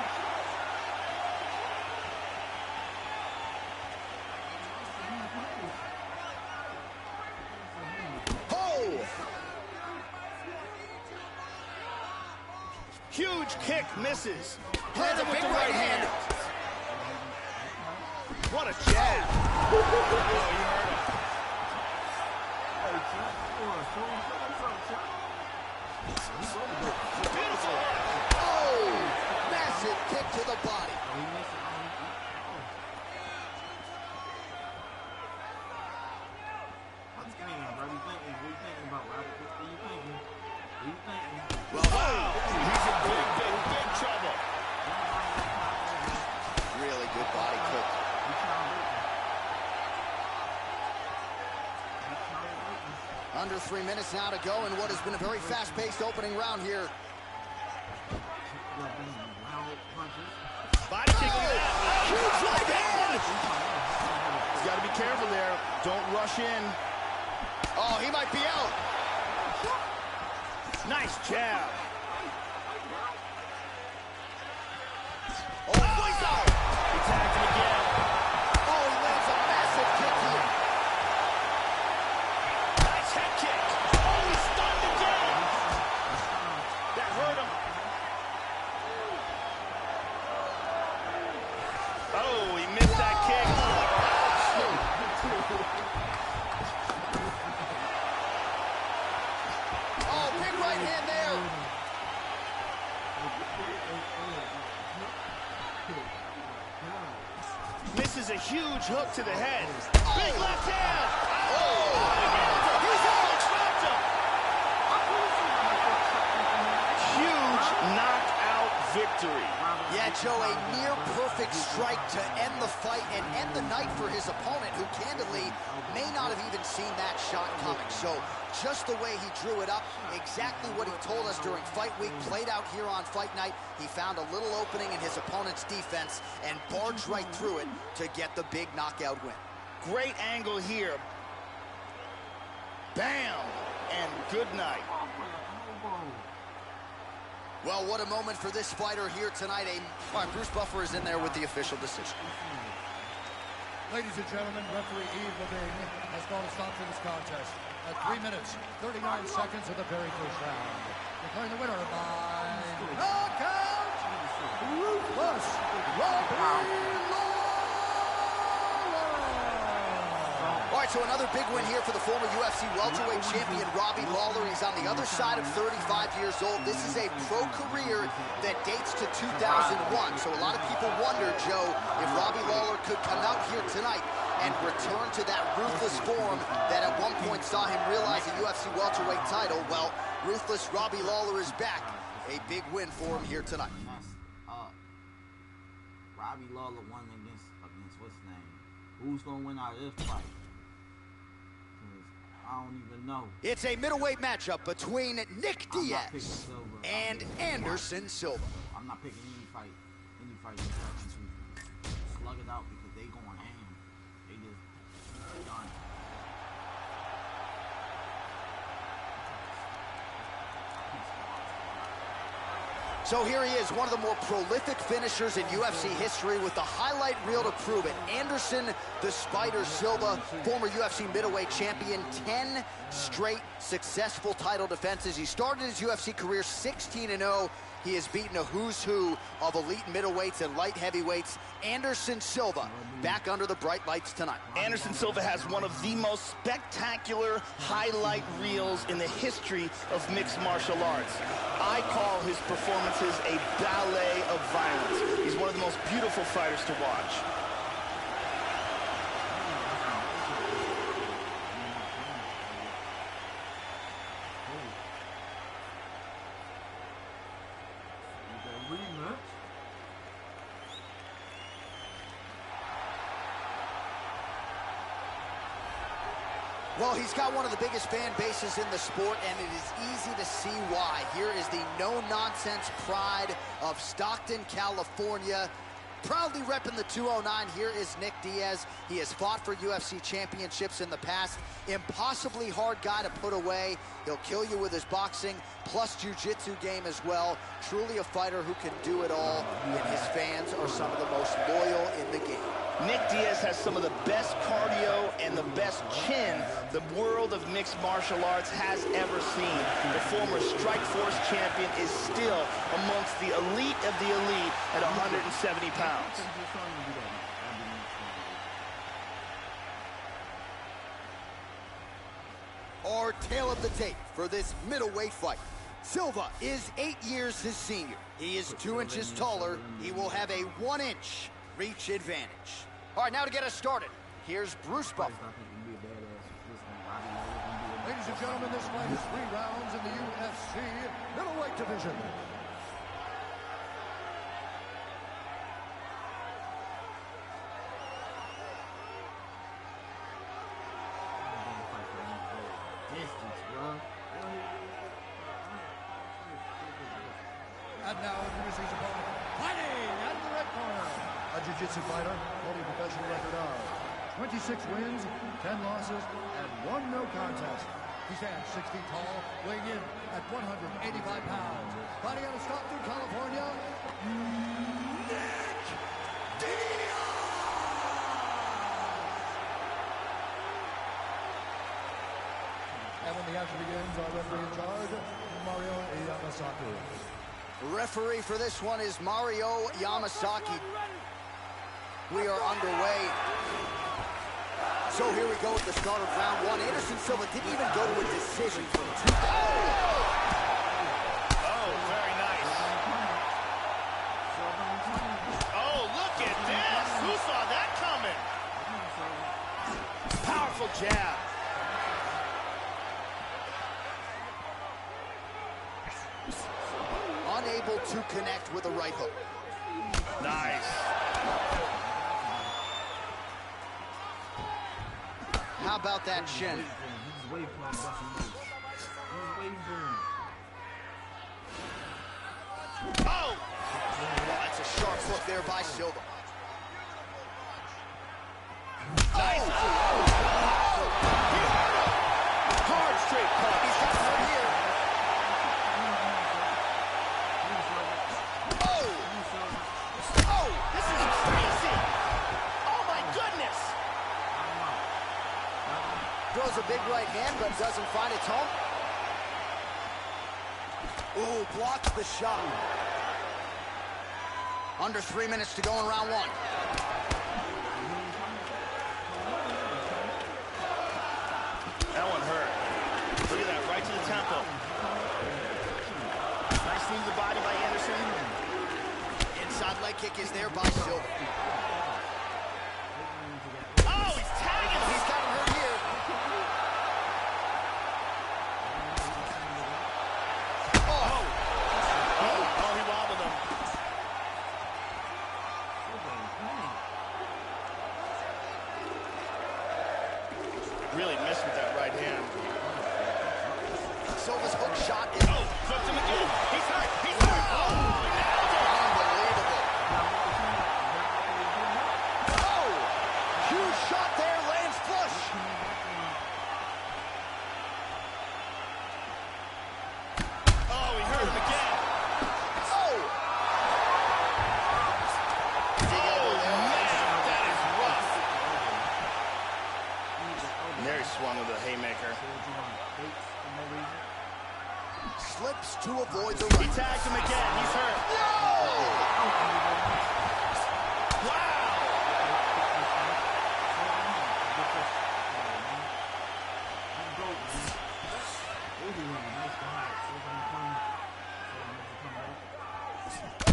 Huge kick misses. Lands a big right hand. Under 3 minutes now to go in what has been a very fast-paced opening round here. Body kick, look at that. Huge right hand! He's got to be careful there. Don't rush in. Oh, he might be out. Nice jab. Oh, he's out. He tagged him again. Oh, he lands a massive kick here. Nice head kick. Oh, he's stunned again. That hurt him. Oh, he missed that kick. Oh, big right hand there. Misses a huge hook to the head. Big left hand. Oh, He's out. Trapped him. Huge knockout victory. yeah, Joe, a near-perfect strike to end the fight and end the night for his opponent, who candidly may not have even seen that shot coming. So just the way he drew it up, exactly what he told us during fight week, played out here on fight night. He found a little opening in his opponent's defense and barged right through it to get the big knockout win. Great angle here. Bam! And good night. Well, what a moment for this fighter here tonight. All right, Bruce Buffer is in there with the official decision. Ladies and gentlemen, referee Yves Levine has called a stop to this contest at 3 minutes, 39 seconds of the very first round. Declaring the winner by knockout, Ruthless Robbie Lawler. All right, so another big win here for the former UFC welterweight champion Robbie Lawler. He's on the other side of 35 years old. This is a pro career that dates to 2001. So a lot of people wonder, Joe, if Robbie Lawler could come out here tonight and return to that ruthless form that at one point saw him realize a UFC welterweight title. Well, ruthless Robbie Lawler is back. A big win for him here tonight. Robbie Lawler won against what's his name? Who's gonna win out of this fight? I don't even know. It's a middleweight matchup between Nick Diaz and Anderson Silva. I'm not picking any fight to slug it out because they going ham. They just done. So here he is, one of the more prolific finishers in UFC history with the highlight reel to prove it. Anderson the Spider Silva, former UFC middleweight champion, 10 straight successful title defenses. He started his UFC career 16-0. He has beaten a who's who of elite middleweights and light heavyweights. Anderson Silva back under the bright lights tonight. Anderson Silva has one of the most spectacular highlight reels in the history of mixed martial arts. I call his performances a ballet of violence. He's one of the most beautiful fighters to watch. Well, he's got one of the biggest fan bases in the sport, and it is easy to see why. Here is the no-nonsense pride of Stockton, California. Proudly repping the 209, here is Nick Diaz. He has fought for UFC championships in the past. Impossibly hard guy to put away. He'll kill you with his boxing, plus jiu-jitsu game as well. Truly a fighter who can do it all, and his fans are some of the most loyal in the game. Nick Diaz has some of the best cardio and the best chin the world of mixed martial arts has ever seen. The former Strikeforce champion is still amongst the elite of the elite at 170 pounds. Our tale of the tape for this middleweight fight. Silva is 8 years his senior. He is 2 inches taller. He will have a 1-inch reach advantage. All right, now to get us started, here's Bruce Buffer. Ladies and gentlemen, this fight is 3 rounds in the UFC middleweight division. now introducing his opponent, fighting out of the red corner. A jiu-jitsu fighter holding a professional record of 26 wins, 10 losses, and 1 no contest. He stands 6 feet tall, weighing in at 185 pounds. Fighting out of Stockton, California, Nick Diaz! And when the action begins, our referee in charge, Mario Yamasaki. Referee for this one is Mario Yamasaki. We are underway. So here we go at the start of round 1. Anderson Silva didn't even go to a decision from 2. Oh, very nice. Oh, look at this. Who saw that coming? Powerful jab. Unable to connect with a right hook. Nice. How about that shin? He's waiting for him, Dustin Rhodes. He's waiting for him. Oh! That's a sharp hook there by Silva. Nice. Oh! He hurt him. Hard straight punch. He's got hurt here. Oh! Oh, this is crazy. Oh, my goodness. Throws a big right hand, but doesn't find its home. Ooh, blocks the shot. Under 3 minutes to go in round 1. That one hurt. Look at that, right to the temple. Nice knee to the body by Anderson. Inside leg kick is there by Silva. Oh, he's tagging him. He's got him hurt here. Oh, he wobbled him. Really missed with that right hand. Silva's hook shot is... Oh, flipped him again. He's hurt. He's hurt. Oh, he nailed it. Unbelievable. Oh! Huge shot there, lands flush. Oh, he hurt him again. Oh! Oh, man, that is rough. And there he swung with a haymaker. Slips to avoid the He right. tagged him again. He's hurt. Wow.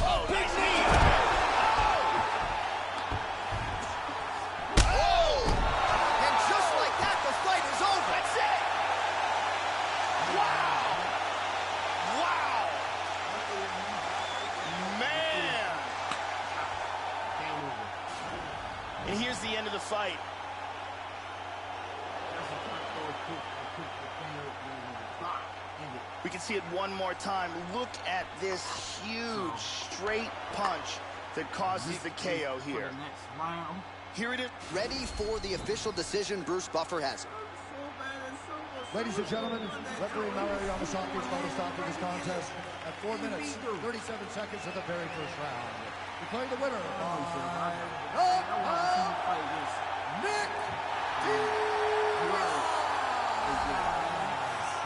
Oh, nice knee. Oh! And just like that, the fight is over. That's it. Wow. Wow. Man. And here's the end of the fight. We can see it one more time. Look at this huge straight punch that causes the KO here. Here it is. Ready for the official decision. Bruce Buffer has it. Ladies and gentlemen, referee Mario Yamasaki is going to stop this contest at 4 minutes, 37 seconds of the very first round. Declaring the winner by Nick Diaz.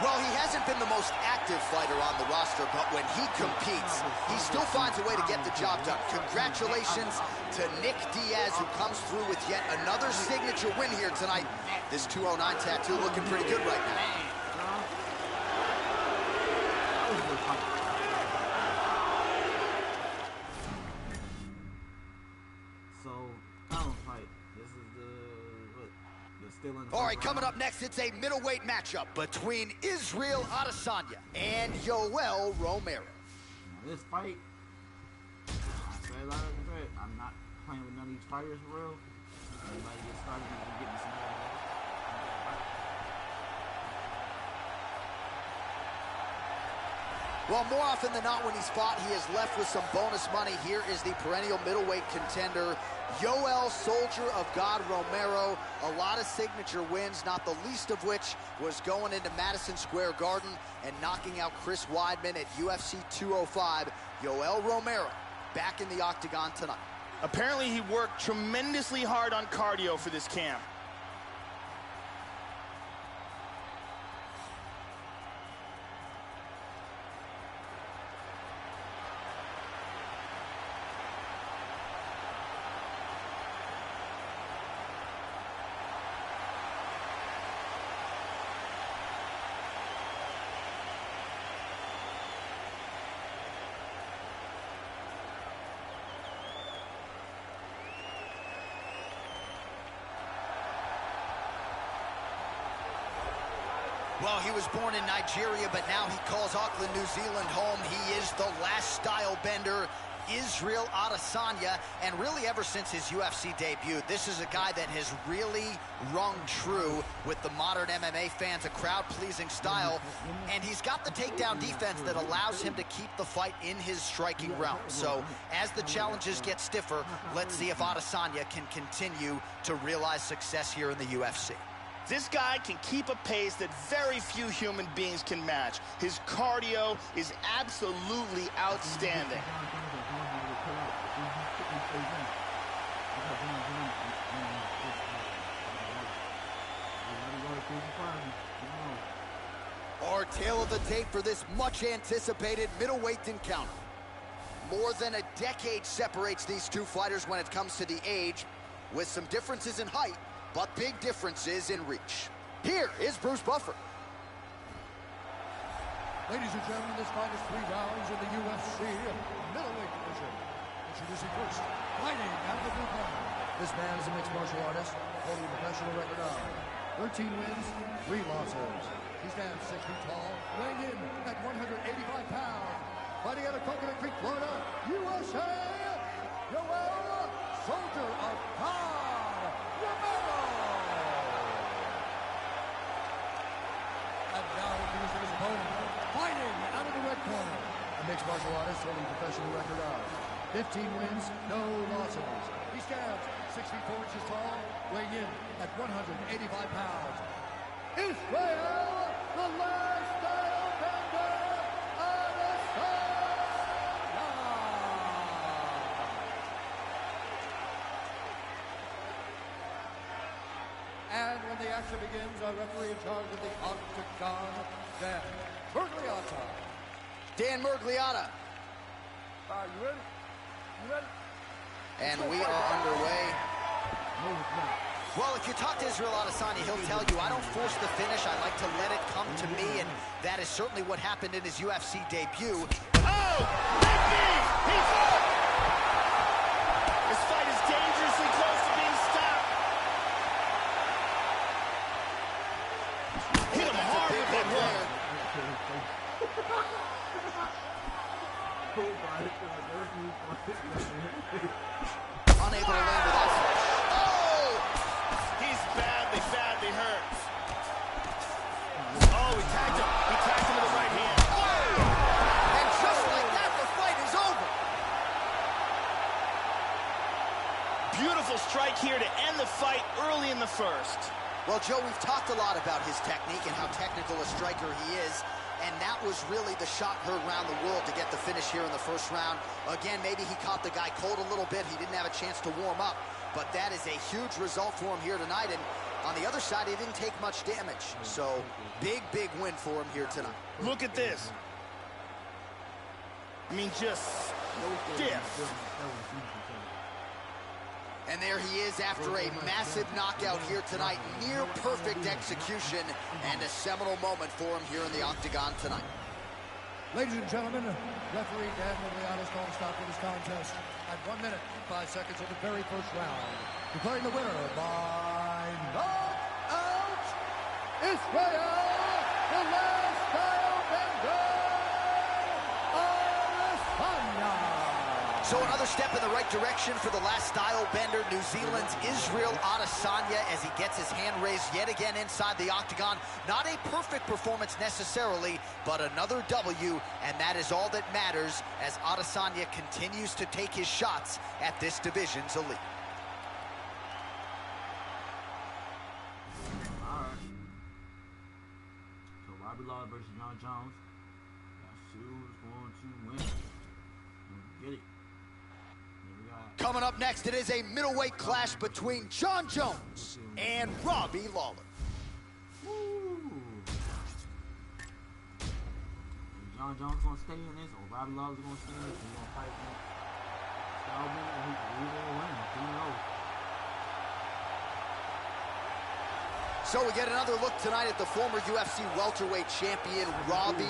Well, he hasn't been the most active fighter on the roster, but when he competes, he still finds a way to get the job done. Congratulations to Nick Diaz, who comes through with yet another signature win here tonight. This 209 tattoo looking pretty good right now. So, title fight. This is still in the All right, coming up next, it's a middleweight matchup between Israel Adesanya and Yoel Romero. Now, this fight, I'm not playing with none of these fighters for real. Anybody get started, you can get me some more. Well, more often than not when he's fought, he is left with some bonus money. Here is the perennial middleweight contender, Yoel Soldier of God Romero. A lot of signature wins, not the least of which was going into Madison Square Garden and knocking out Chris Weidman at UFC 205. Yoel Romero back in the octagon tonight. Apparently he worked tremendously hard on cardio for this camp. Well, he was born in Nigeria, but now he calls Auckland, New Zealand home. He is the last style bender, Israel Adesanya, and really ever since his UFC debut, this is a guy that has really rung true with the modern MMA fans, a crowd-pleasing style, and he's got the takedown defense that allows him to keep the fight in his striking realm. So, as the challenges get stiffer, let's see if Adesanya can continue to realize success here in the UFC. This guy can keep a pace that very few human beings can match. His cardio is absolutely outstanding. Our tale of the tape for this much-anticipated middleweight encounter. More than a decade separates these two fighters when it comes to the age, with some differences in height, but big differences in reach. Here is Bruce Buffer. Ladies and gentlemen, this fight is 3 rounds in the UFC middleweight division. Introducing first, fighting out of the blue corner. This man is a mixed martial artist, holding a professional record of 13 wins, 3 losses. He stands 6 feet tall, weighing in at 185 pounds. Fighting out of Coconut Creek, Florida, USA, Yoel Soldier of God Romero. And now introducing his opponent, fighting out of the red corner. A mixed martial artist holding a professional record of 15 wins, no losses. He stands 6 feet 4 inches tall, weighing in at 185 pounds. Israel, the last style bender, Adesanya. And when the action begins, our referee in charge of the octagon, Dan Murgliata. Dan Murgliata. You ready? You ready? And we are underway. Well, if you talk to Israel Adesanya, he'll tell you, I don't force the finish. I like to let it come to me, and that is certainly what happened in his UFC debut. Oh! Big knee! He's up! This fight is dangerously close to being stopped. Hit him hard with that one. Unable to land with that finish. Oh! He's badly, badly hurt. Oh, he tagged him. He tagged him with the right hand. And just like that, the fight is over. Beautiful strike here to end the fight early in the first. Well, Joe, we've talked a lot about his technique and how technical a striker he is, and that was really the shot heard around the world to get the finish here in the first round. Again, maybe he caught the guy cold a little bit. He didn't have a chance to warm up, but that is a huge result for him here tonight, and on the other side, he didn't take much damage. So, big, big win for him here tonight. Look at this. I mean, just stiff. And there he is after a massive knockout here tonight. Near perfect execution and a seminal moment for him here in the octagon tonight. Ladies and gentlemen, referee Dan Murgliata is going to stop with this contest at 1 minute, 5 seconds of the very first round. Declaring the winner by knockout, Israel, the last style bender, Adesanya. So another step in the right direction for the last style bender, New Zealand's Israel Adesanya, as he gets his hand raised yet again inside the octagon. Not a perfect performance necessarily, but another W, and that is all that matters as Adesanya continues to take his shots at this division's elite. All right. So Robbie Lawler versus John Jones. That's who's going to win. Get it. Coming up next, it is a middleweight clash between John Jones and Robbie Lawler. Woo. John Jones gonna stay in this, or Robbie Lawler's gonna stay in this, and he's gonna fight him. Style bender, and he will win. Who knows? So we get another look tonight at the former UFC welterweight champion, Robbie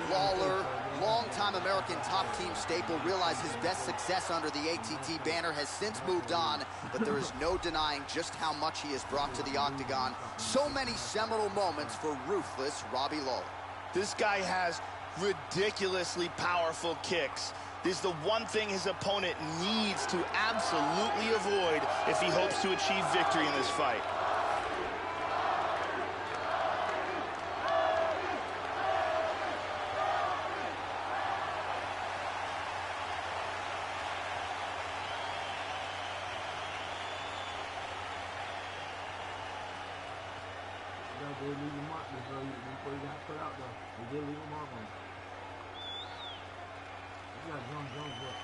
Lawler, longtime American top team staple. Realize his best success under the ATT banner has since moved on, but there is no denying just how much he has brought to the octagon. So many seminal moments for ruthless Robbie Lawler. This guy has ridiculously powerful kicks. This is the one thing his opponent needs to absolutely avoid if he hopes to achieve victory in this fight. They leave a mark before he got put out there. They did leave a mark on him. You got John Jones up.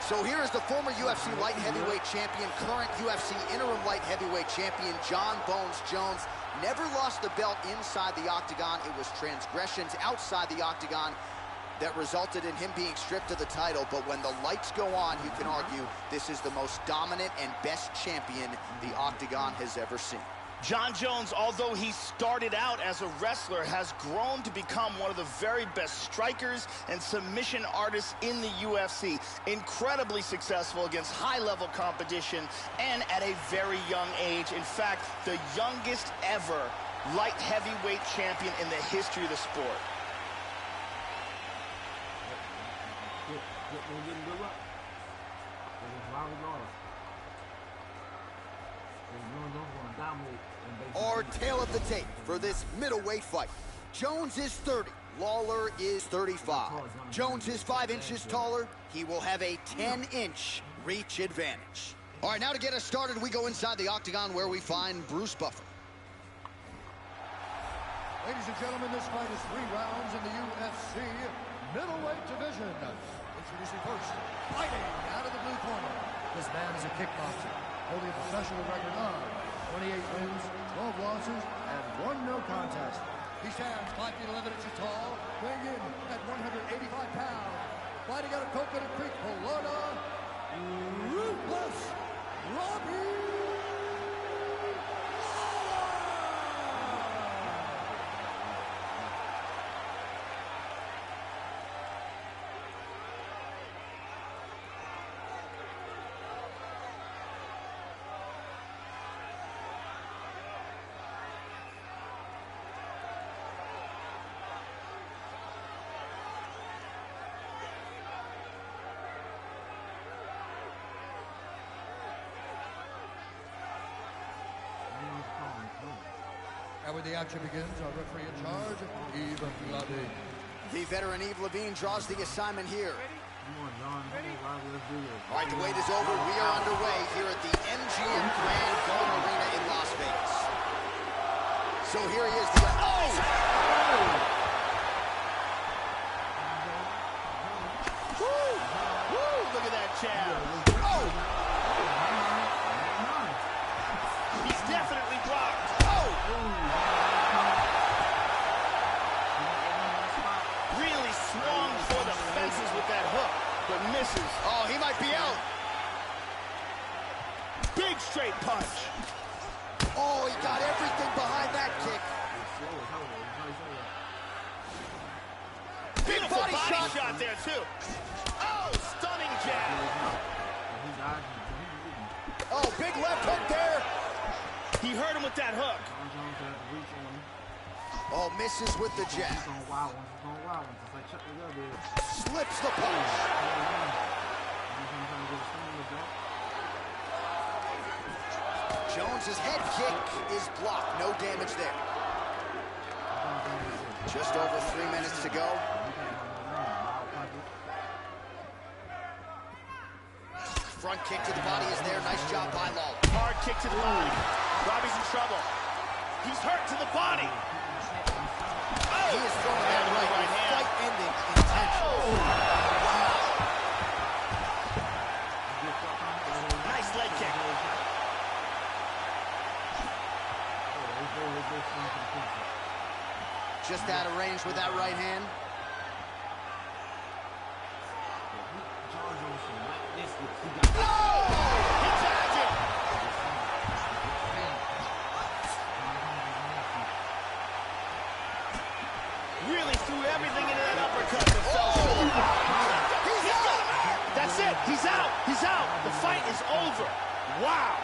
So here is the former UFC light heavyweight champion, current UFC interim light heavyweight champion, John Bones Jones. Never lost the belt inside the octagon. It was transgressions outside the octagon that resulted in him being stripped of the title. But when the lights go on, you can argue this is the most dominant and best champion the octagon has ever seen. John Jones, although he started out as a wrestler, has grown to become one of the very best strikers and submission artists in the UFC. Incredibly successful against high-level competition and at a very young age. In fact, the youngest ever light heavyweight champion in the history of the sport. Good luck. Robbie Lawler. Our tale of the tape for this middleweight fight. Jones is 30. Lawler is 35. Jones is 5 inches taller. He will have a 10-inch reach advantage. All right, now to get us started, we go inside the octagon where we find Bruce Buffer. Ladies and gentlemen, this fight is 3 rounds in the UFC middleweight division. Introducing first, fighting out of the blue corner. This man is a kickboxer, holding a professional record of 28 wins, 12 losses, and 1 no contest. He stands 5 feet 11 inches tall, weighing in at 185 pounds. Fighting out of Coconut Creek, Florida, ruthless Robbie. And when the action begins, our referee in charge, Yves Levine. The veteran Yves Levine draws the assignment here. Come on, John. Let's do this. All right, the wait is over. We are underway here at the MGM Grand Garden Arena in Las Vegas. So here he is. Woo! Woo! Look at that jab. Oh! He's definitely blocked. Really swung for the fences with that hook, but misses. Oh, he might be out. Big straight punch. Oh, he got everything behind that kick. Beautiful body shot there, too. Oh, stunning jab. Oh, big left hook there. He hurt him with that hook. Oh, misses with the jab. He's going wild ones. He's going wild ones. Just like Chuck Liddell did. Slips the punch. Jones's head kick is blocked. No damage there. Just over 3 minutes to go. Front kick to the body is there. Nice job by Lawler. Hard kick to the body. Robbie's in trouble. He's hurt to the body. He is throwing that right hand. Fight-ending intention. Nice leg kick. Just out of range with that right hand. Really threw everything into that uppercut and fell short. He's out. That's it. He's out. He's out. The fight is over. Wow.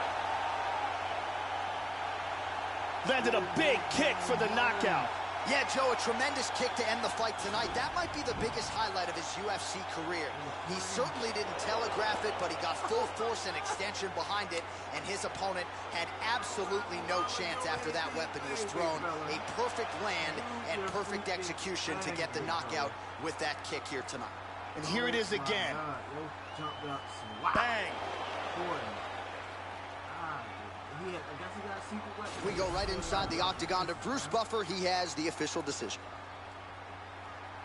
Landed a big kick for the knockout. Yeah, Joe, a tremendous kick to end the fight tonight. That might be the biggest highlight of his UFC career. He certainly didn't telegraph it, but he got full force and extension behind it, and his opponent had absolutely no chance after that weapon was thrown. A perfect land and perfect execution to get the knockout with that kick here tonight. And here it is again. Bang. We go right inside the octagon to Bruce Buffer. He has the official decision.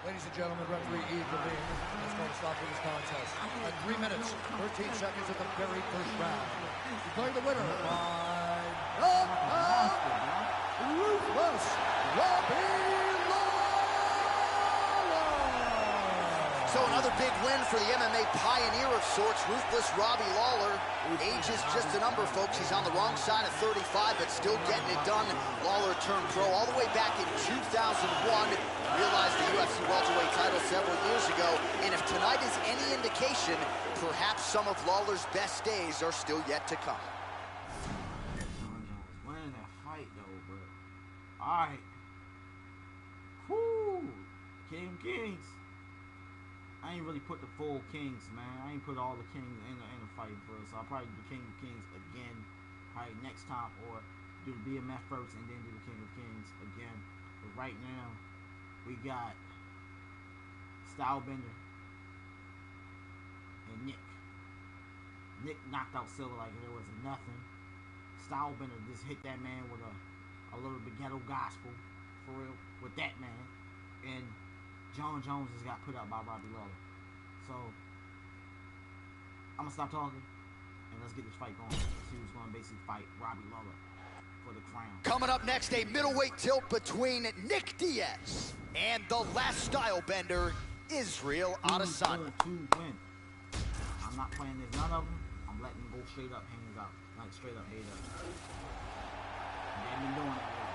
Ladies and gentlemen, referee Eve Levine is going to stop with this contest at 3 minutes, 13 seconds of the very first round. Declaring the winner by Ruthless Robbie Lawler. So another big win for the MMA pioneer of sorts, Ruthless Robbie Lawler. Age is just a number, folks. He's on the wrong side of 35, but still getting it done. Lawler turned pro all the way back in 2001. Realized the UFC welterweight title several years ago. And if tonight is any indication, perhaps some of Lawler's best days are still yet to come. Winning that fight, though, bro. All right. Whoo! Kings. I ain't really put the full Kings, man. I ain't put all the Kings in the fight first. So I'll probably do King of Kings again, probably next time, or do the BMF first and then do the King of Kings again. But right now, we got Stylebender and Nick. Nick knocked out Silver like there was nothing. Stylebender just hit that man with a little bit ghetto gospel, for real, with that man. And John Jones just got put out by Robbie Lawler. So, I'm going to stop talking, and let's get this fight going. Let's see who's going to basically fight Robbie Lawler for the crown. Coming up next, a middleweight tilt between Nick Diaz and the last stylebender, Israel Adesanya. To win. I'm not playing this, none of them. I'm letting them go straight up, hands out. Like, straight up, head up. They've been doing that before.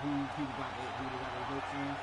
Who they got their votes in.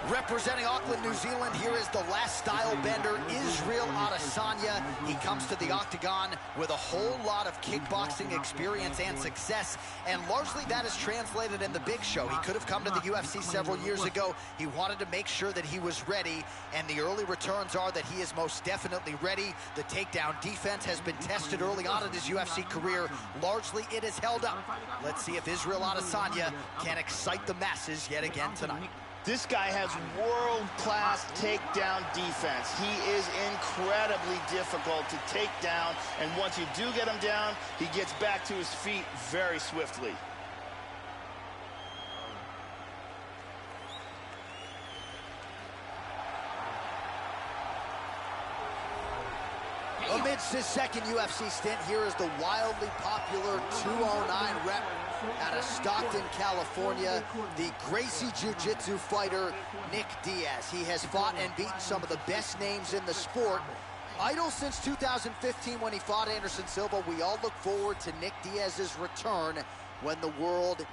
Representing Auckland, New Zealand, here is the last stylebender, Israel Adesanya. He comes to the octagon with a whole lot of kickboxing experience and success, and largely that is translated in the big show. He could have come to the UFC several years ago. He wanted to make sure that he was ready, and the early returns are that he is most definitely ready. The takedown defense has been tested early on in his UFC career. Largely, it has held up. Let's see if Israel Adesanya can excite the masses yet again tonight. This guy has world-class takedown defense. He is incredibly difficult to take down, and once you do get him down, he gets back to his feet very swiftly. Amidst his second UFC stint, here is the wildly popular 209 rep out of Stockton, California, the Gracie Jiu-Jitsu fighter, Nick Diaz. He has fought and beaten some of the best names in the sport. Idle since 2015 when he fought Anderson Silva. We all look forward to Nick Diaz's return when the world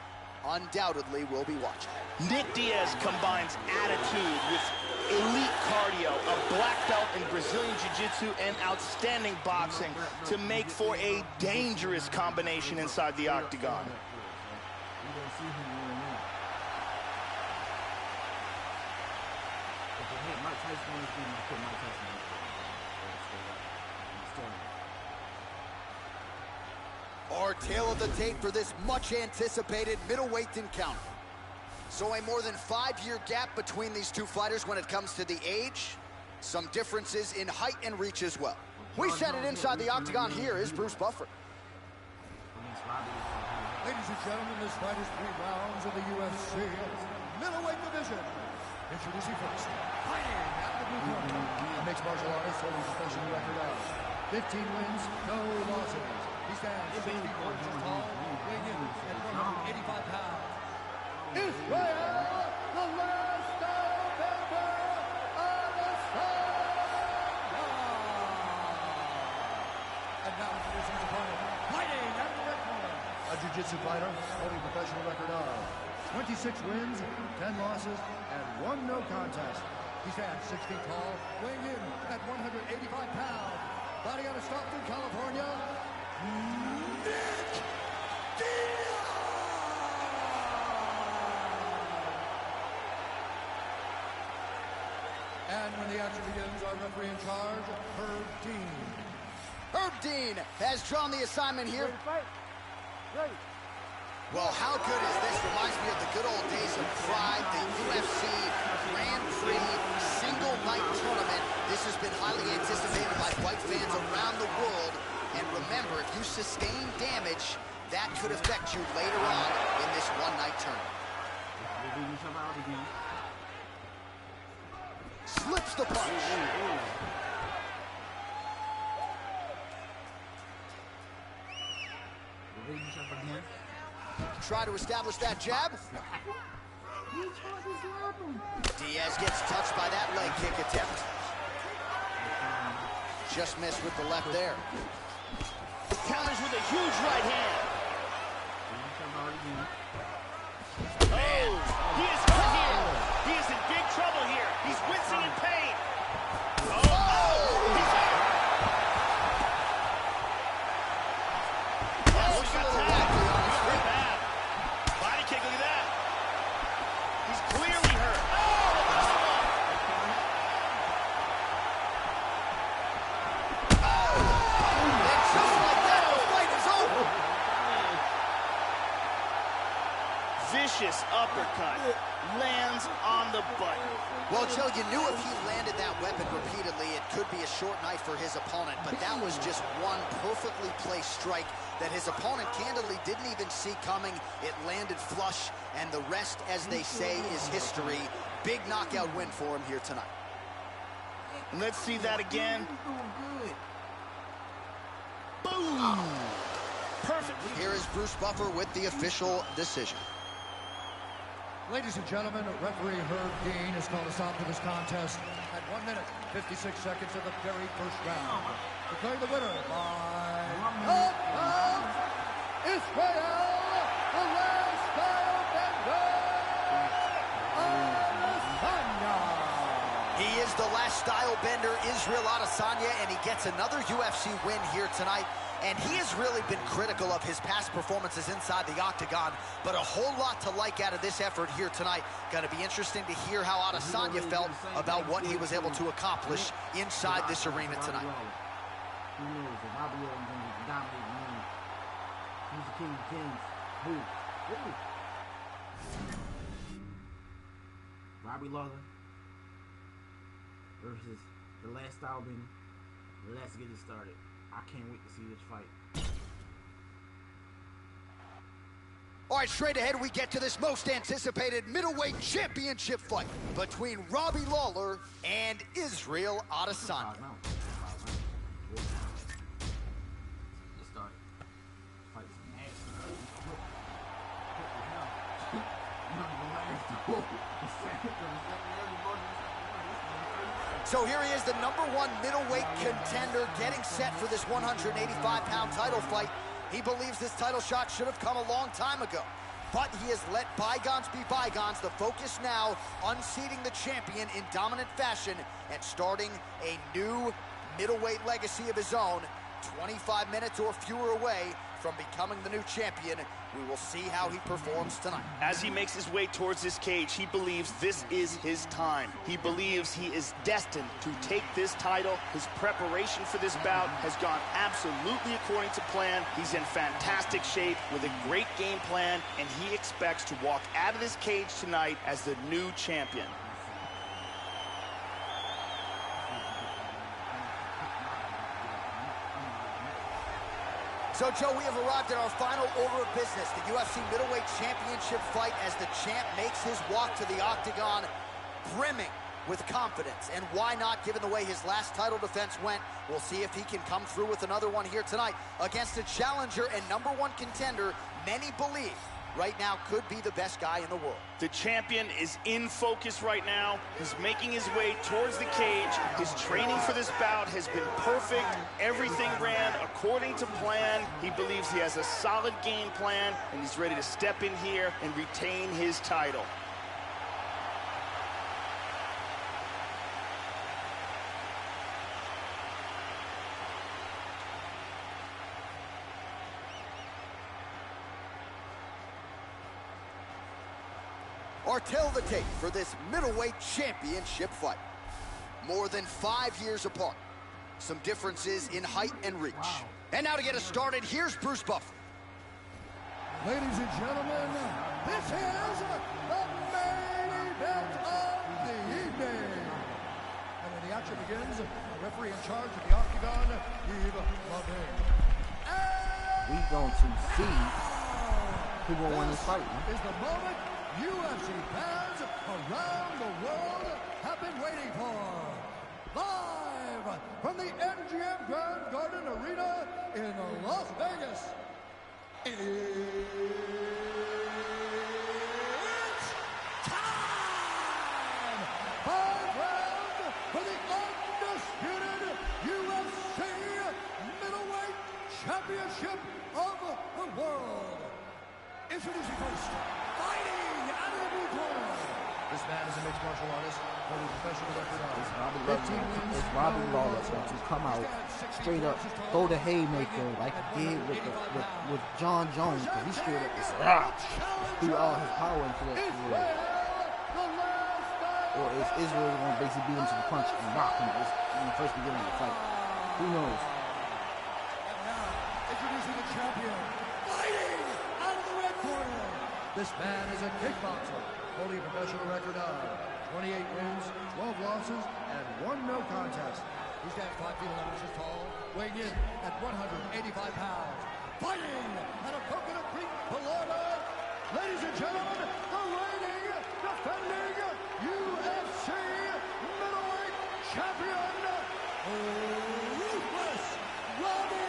undoubtedly will be watching. Nick Diaz combines attitude with elite cardio, a black belt in Brazilian Jiu-Jitsu, and outstanding boxing to make for a dangerous combination inside the octagon. gonna see who won that. If they hit Mike Tyson on this game, I put Mike Tyson on this. Our tale of the tape for this much anticipated middleweight encounter. So a more than 5-year gap between these two fighters when it comes to the age. Some differences in height and reach as well. We set it inside the octagon. Here is Bruce Buffer. Ladies and gentlemen, this fight is 3 rounds of the UFC middleweight division. Introducing first, fighting out of the blue corner, a mixed martial artist holding a professional record of 15 wins, no losses. He stands 6 feet 4 inches tall, weighing in at 185 pounds. Israel, the last November on the And now introducing his opponent, fighting out of the red corner, a jiu-jitsu fighter holding a professional record of 26 wins, 10 losses, and 1 no contest. He stands 6 feet tall, weighing in at 185 pounds. Fighting out of Stockton, California, Nick Diaz! And when the action begins, our referee in charge, Herb Dean. Herb Dean has drawn the assignment here. Well, how good is this? Reminds me of the good old days of Pride, the UFC Grand Prix single night tournament. This has been highly anticipated by fight fans around the world. And remember, if you sustain damage, that could affect you later on in this one-night tournament. Slips the punch. Try to establish that jab. Diaz gets touched by that leg kick attempt. Just missed with the left there. Counters with a huge right hand. Oh, he is hurt here. He is in big trouble here. He's wincing in pain. He's out. Oh, he got tagged. Bad. Body kick, look at that. He's clearly hurt. And just like that, the fight is over. Vicious uppercut. Lands on the butt. Well, Joe, you knew if he landed that weapon repeatedly, it could be a short night for his opponent, but that was just one perfectly placed strike that his opponent candidly didn't even see coming. It landed flush, and the rest, as they say, is history. Big knockout win for him here tonight. Let's see that again. Boom! Perfect. Here is Bruce Buffer with the official decision. Ladies and gentlemen, referee Herb Dean has called a stop to this contest at 1 minute, 56 seconds of the very first round. Declaring the winner by knockout, Israel, the last style bender, Adesanya. He is the last style bender, Israel Adesanya, and he gets another UFC win here tonight. And he has really been critical of his past performances inside the octagon, but a whole lot to like out of this effort here tonight. Going to be interesting to hear how Adesanya felt about what he was able to accomplish inside this arena tonight. Who knows if Robbie Lawler is going to dominate the game. He's the king of kings. Who? Robbie Lawler versus the last style bender. Let's get it started. I can't wait to see this fight. All right, straight ahead we get to this most anticipated middleweight championship fight between Robbie Lawler and Israel Adesanya. So here he is, the #1 middleweight contender, getting set for this 185-pound title fight. He believes this title shot should have come a long time ago, but he has let bygones be bygones. The focus now, unseating the champion in dominant fashion and starting a new middleweight legacy of his own, 25 minutes or fewer away from becoming the new champion. We will see how he performs tonight. As he makes his way towards this cage, he believes this is his time. He believes he is destined to take this title. His preparation for this bout has gone absolutely according to plan. He's in fantastic shape with a great game plan, and he expects to walk out of this cage tonight as the new champion. So, Joe, we have arrived at our final order of business, the UFC middleweight championship fight, as the champ makes his walk to the octagon brimming with confidence. And why not, given the way his last title defense went? We'll see if he can come through with another one here tonight against a challenger and #1 contender many believe right now could be the best guy in the world. The champion is in focus right now. He's making his way towards the cage. His training for this bout has been perfect. Everything ran according to plan. He believes he has a solid game plan, and he's ready to step in here and retain his title. Or tell the tape for this middleweight championship fight. More than 5 years apart. Some differences in height and reach. Wow. And now to get us started, here's Bruce Buffer. Ladies and gentlemen, this is the main event of the evening. And when the action begins, the referee in charge of the octagon, Yves Lavigne. We going to see who will win this fight. Is the moment UFC fans around the world have been waiting for. Live from the MGM Grand Garden Arena in Las Vegas. It's time! 5 rounds for the undisputed UFC middleweight championship of the world. Introducing first, fighting out of the blue corner. This man is a mixed martial artist, holding professional record of 15 wins. It's Robbie Lawler to come out straight up, throw the haymaker like he did with John Jones, because he straight up just threw all his power into that. Or is Israel going to basically beat him to the punch and rock him in the first beginning of the fight? Who knows? And now, introducing the champion, fighting out of the red corner. This man is a kickboxer, holding a professional record of 28 wins, 12 losses, and 1 no contest. He stands 5 feet 11 inches tall, weighing in at 185 pounds. Fighting out of Coconut Creek, Florida. Ladies and gentlemen, the reigning, defending UFC middleweight champion, Ruthless Robbie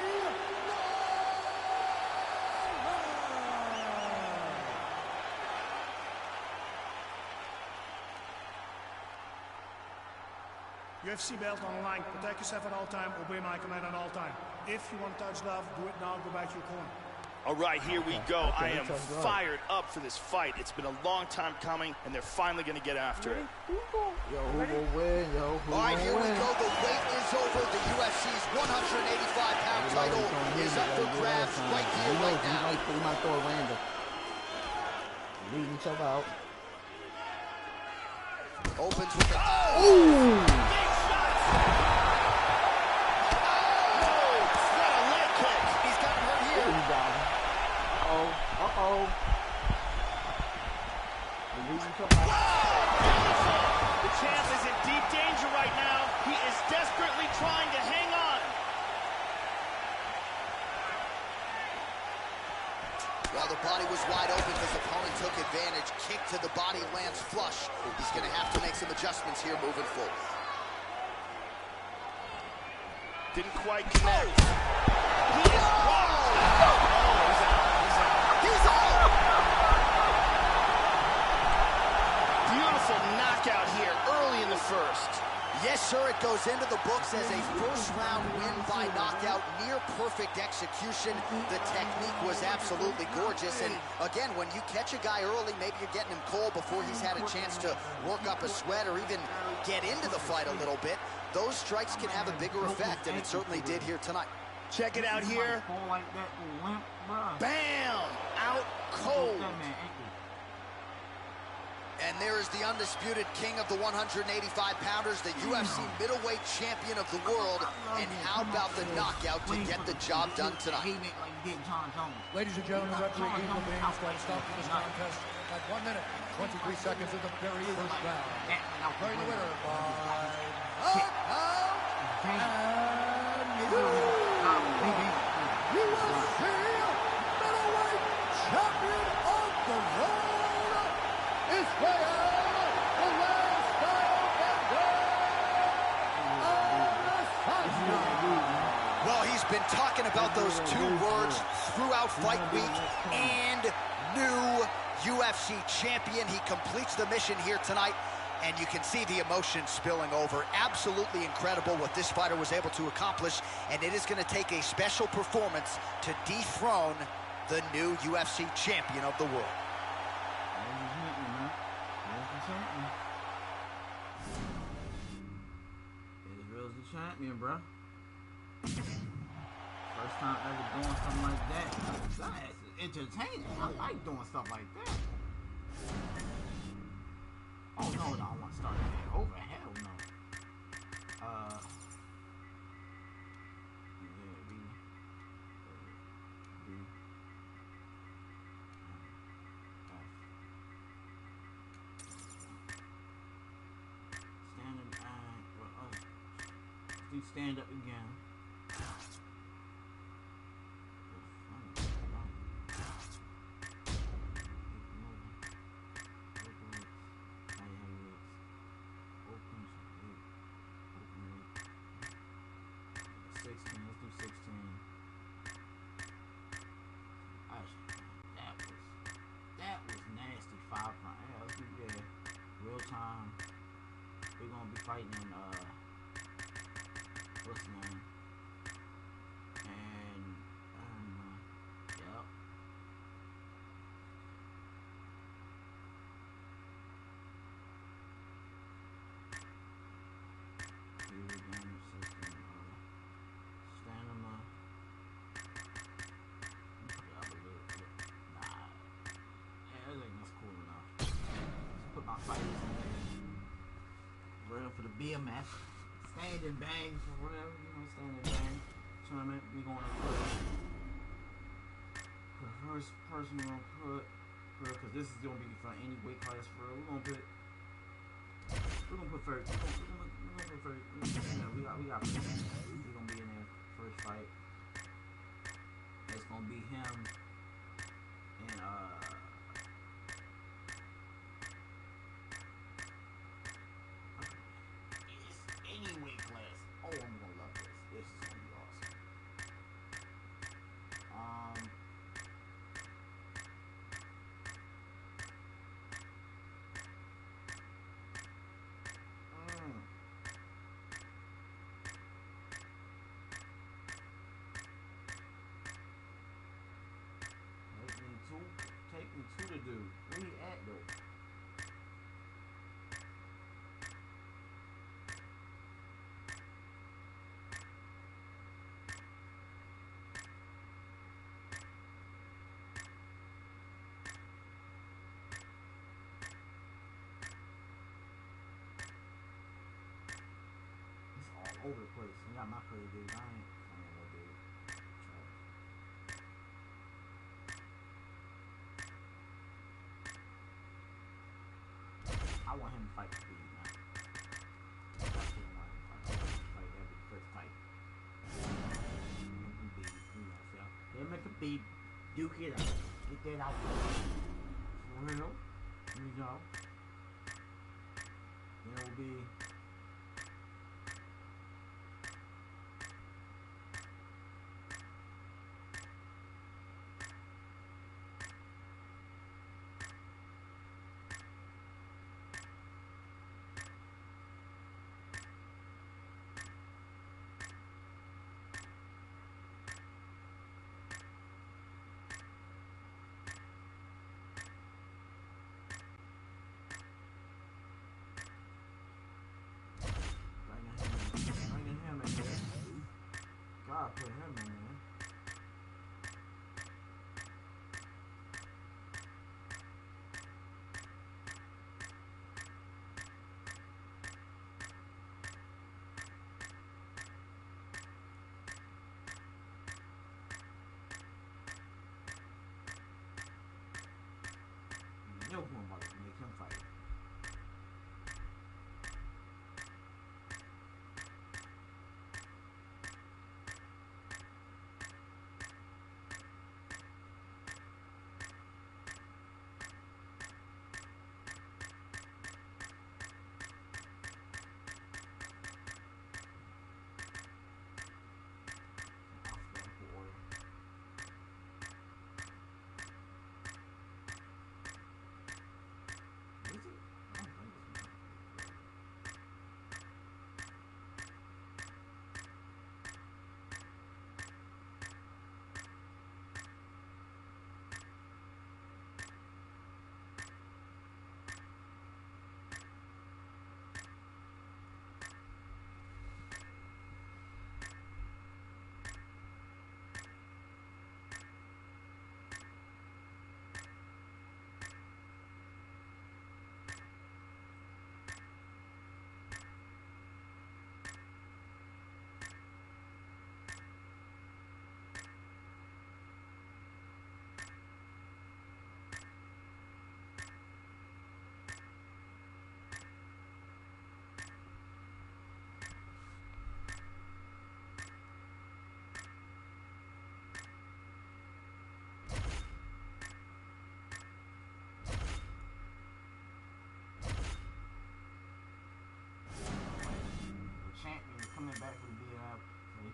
UFC belt on the line. Protect yourself at all time. Obey my command at all time. If you want to touch love, do it now. Go back to your corner. All right, here we go. I am fired up for this fight. It's been a long time coming, and they're finally going to get after it. Yo, who will win? Yo, who All right, here win? we go. The wait is over. The UFC's 185-pound title is up for grabs right here, right now. He might throw a random. Leading each other out. Opens with the... Ooh! Uh-oh. The champ is in deep danger right now. He is desperately trying to hang on. While the body was wide open, his opponent took advantage. Kick to the body lands flush. He's going to have to make some adjustments here moving forward. Didn't quite connect. He is rocked. He's out! Beautiful knockout here early in the first. Yes, sir, it goes into the books as a first-round win by knockout. Near perfect execution. The technique was absolutely gorgeous. And again, when you catch a guy early, maybe you're getting him cold before he's had a chance to work up a sweat or even get into the fight a little bit. Those strikes can have a bigger effect, and it certainly did here tonight. Check it out here. Fall like that, limp, bruh. Bam! Out cold. That man ankle. And there is the undisputed king of the 185-pounders, the UFC middleweight champion of the world. And how about the knockout to get the job done tonight? Ladies and gentlemen, referee Eagle Beams going to stop this contest at 1 minute, 23 seconds of the very first round. Declaring the winner by knockout and UFC middleweight champion of the world, Israel Well, he's been talking about those two words throughout fight week, and new UFC champion. He completes the mission here tonight, and you can see the emotion spilling over. Absolutely incredible what this fighter was able to accomplish, and it is going to take a special performance to dethrone the new UFC champion of the world. Israel's the champion, bro. First time ever doing something like that. That's entertaining. I like doing stuff like that. Oh no, I don't want to start that over. Hell no. Stand up again. That was nasty. 5 rounds. Yeah, let's do real time. We're gonna be fighting in what's the name? And yep. Stamina. Everything's cool enough. Let's put my fighters in there. Real for the BMF. Stand and bang for real, you know, stand and bang tournament. We gonna put first person we're gonna put because this is gonna be for any weight class for real. We're gonna put first. We're gonna put first. You know, we got first. We're gonna be in there first fight. It's gonna be him and any weight class. Oh, I'm gonna love this. This is gonna be awesome. Take me to the dude. Where he at though? Over the place. We got my crazy dude. I ain't gonna do it. I want him to fight the speed, man. I want him to fight every first fight. Him and Khabib, duke it out. Get that out there. For real. Here we go. Then it will be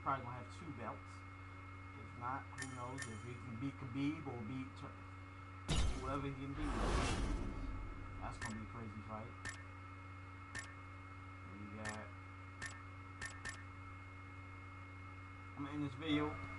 probably gonna have 2 belts. If not, who knows if he can beat Khabib or beat whoever he can beat. That's gonna be a crazy fight. And we got. I'm gonna end this video.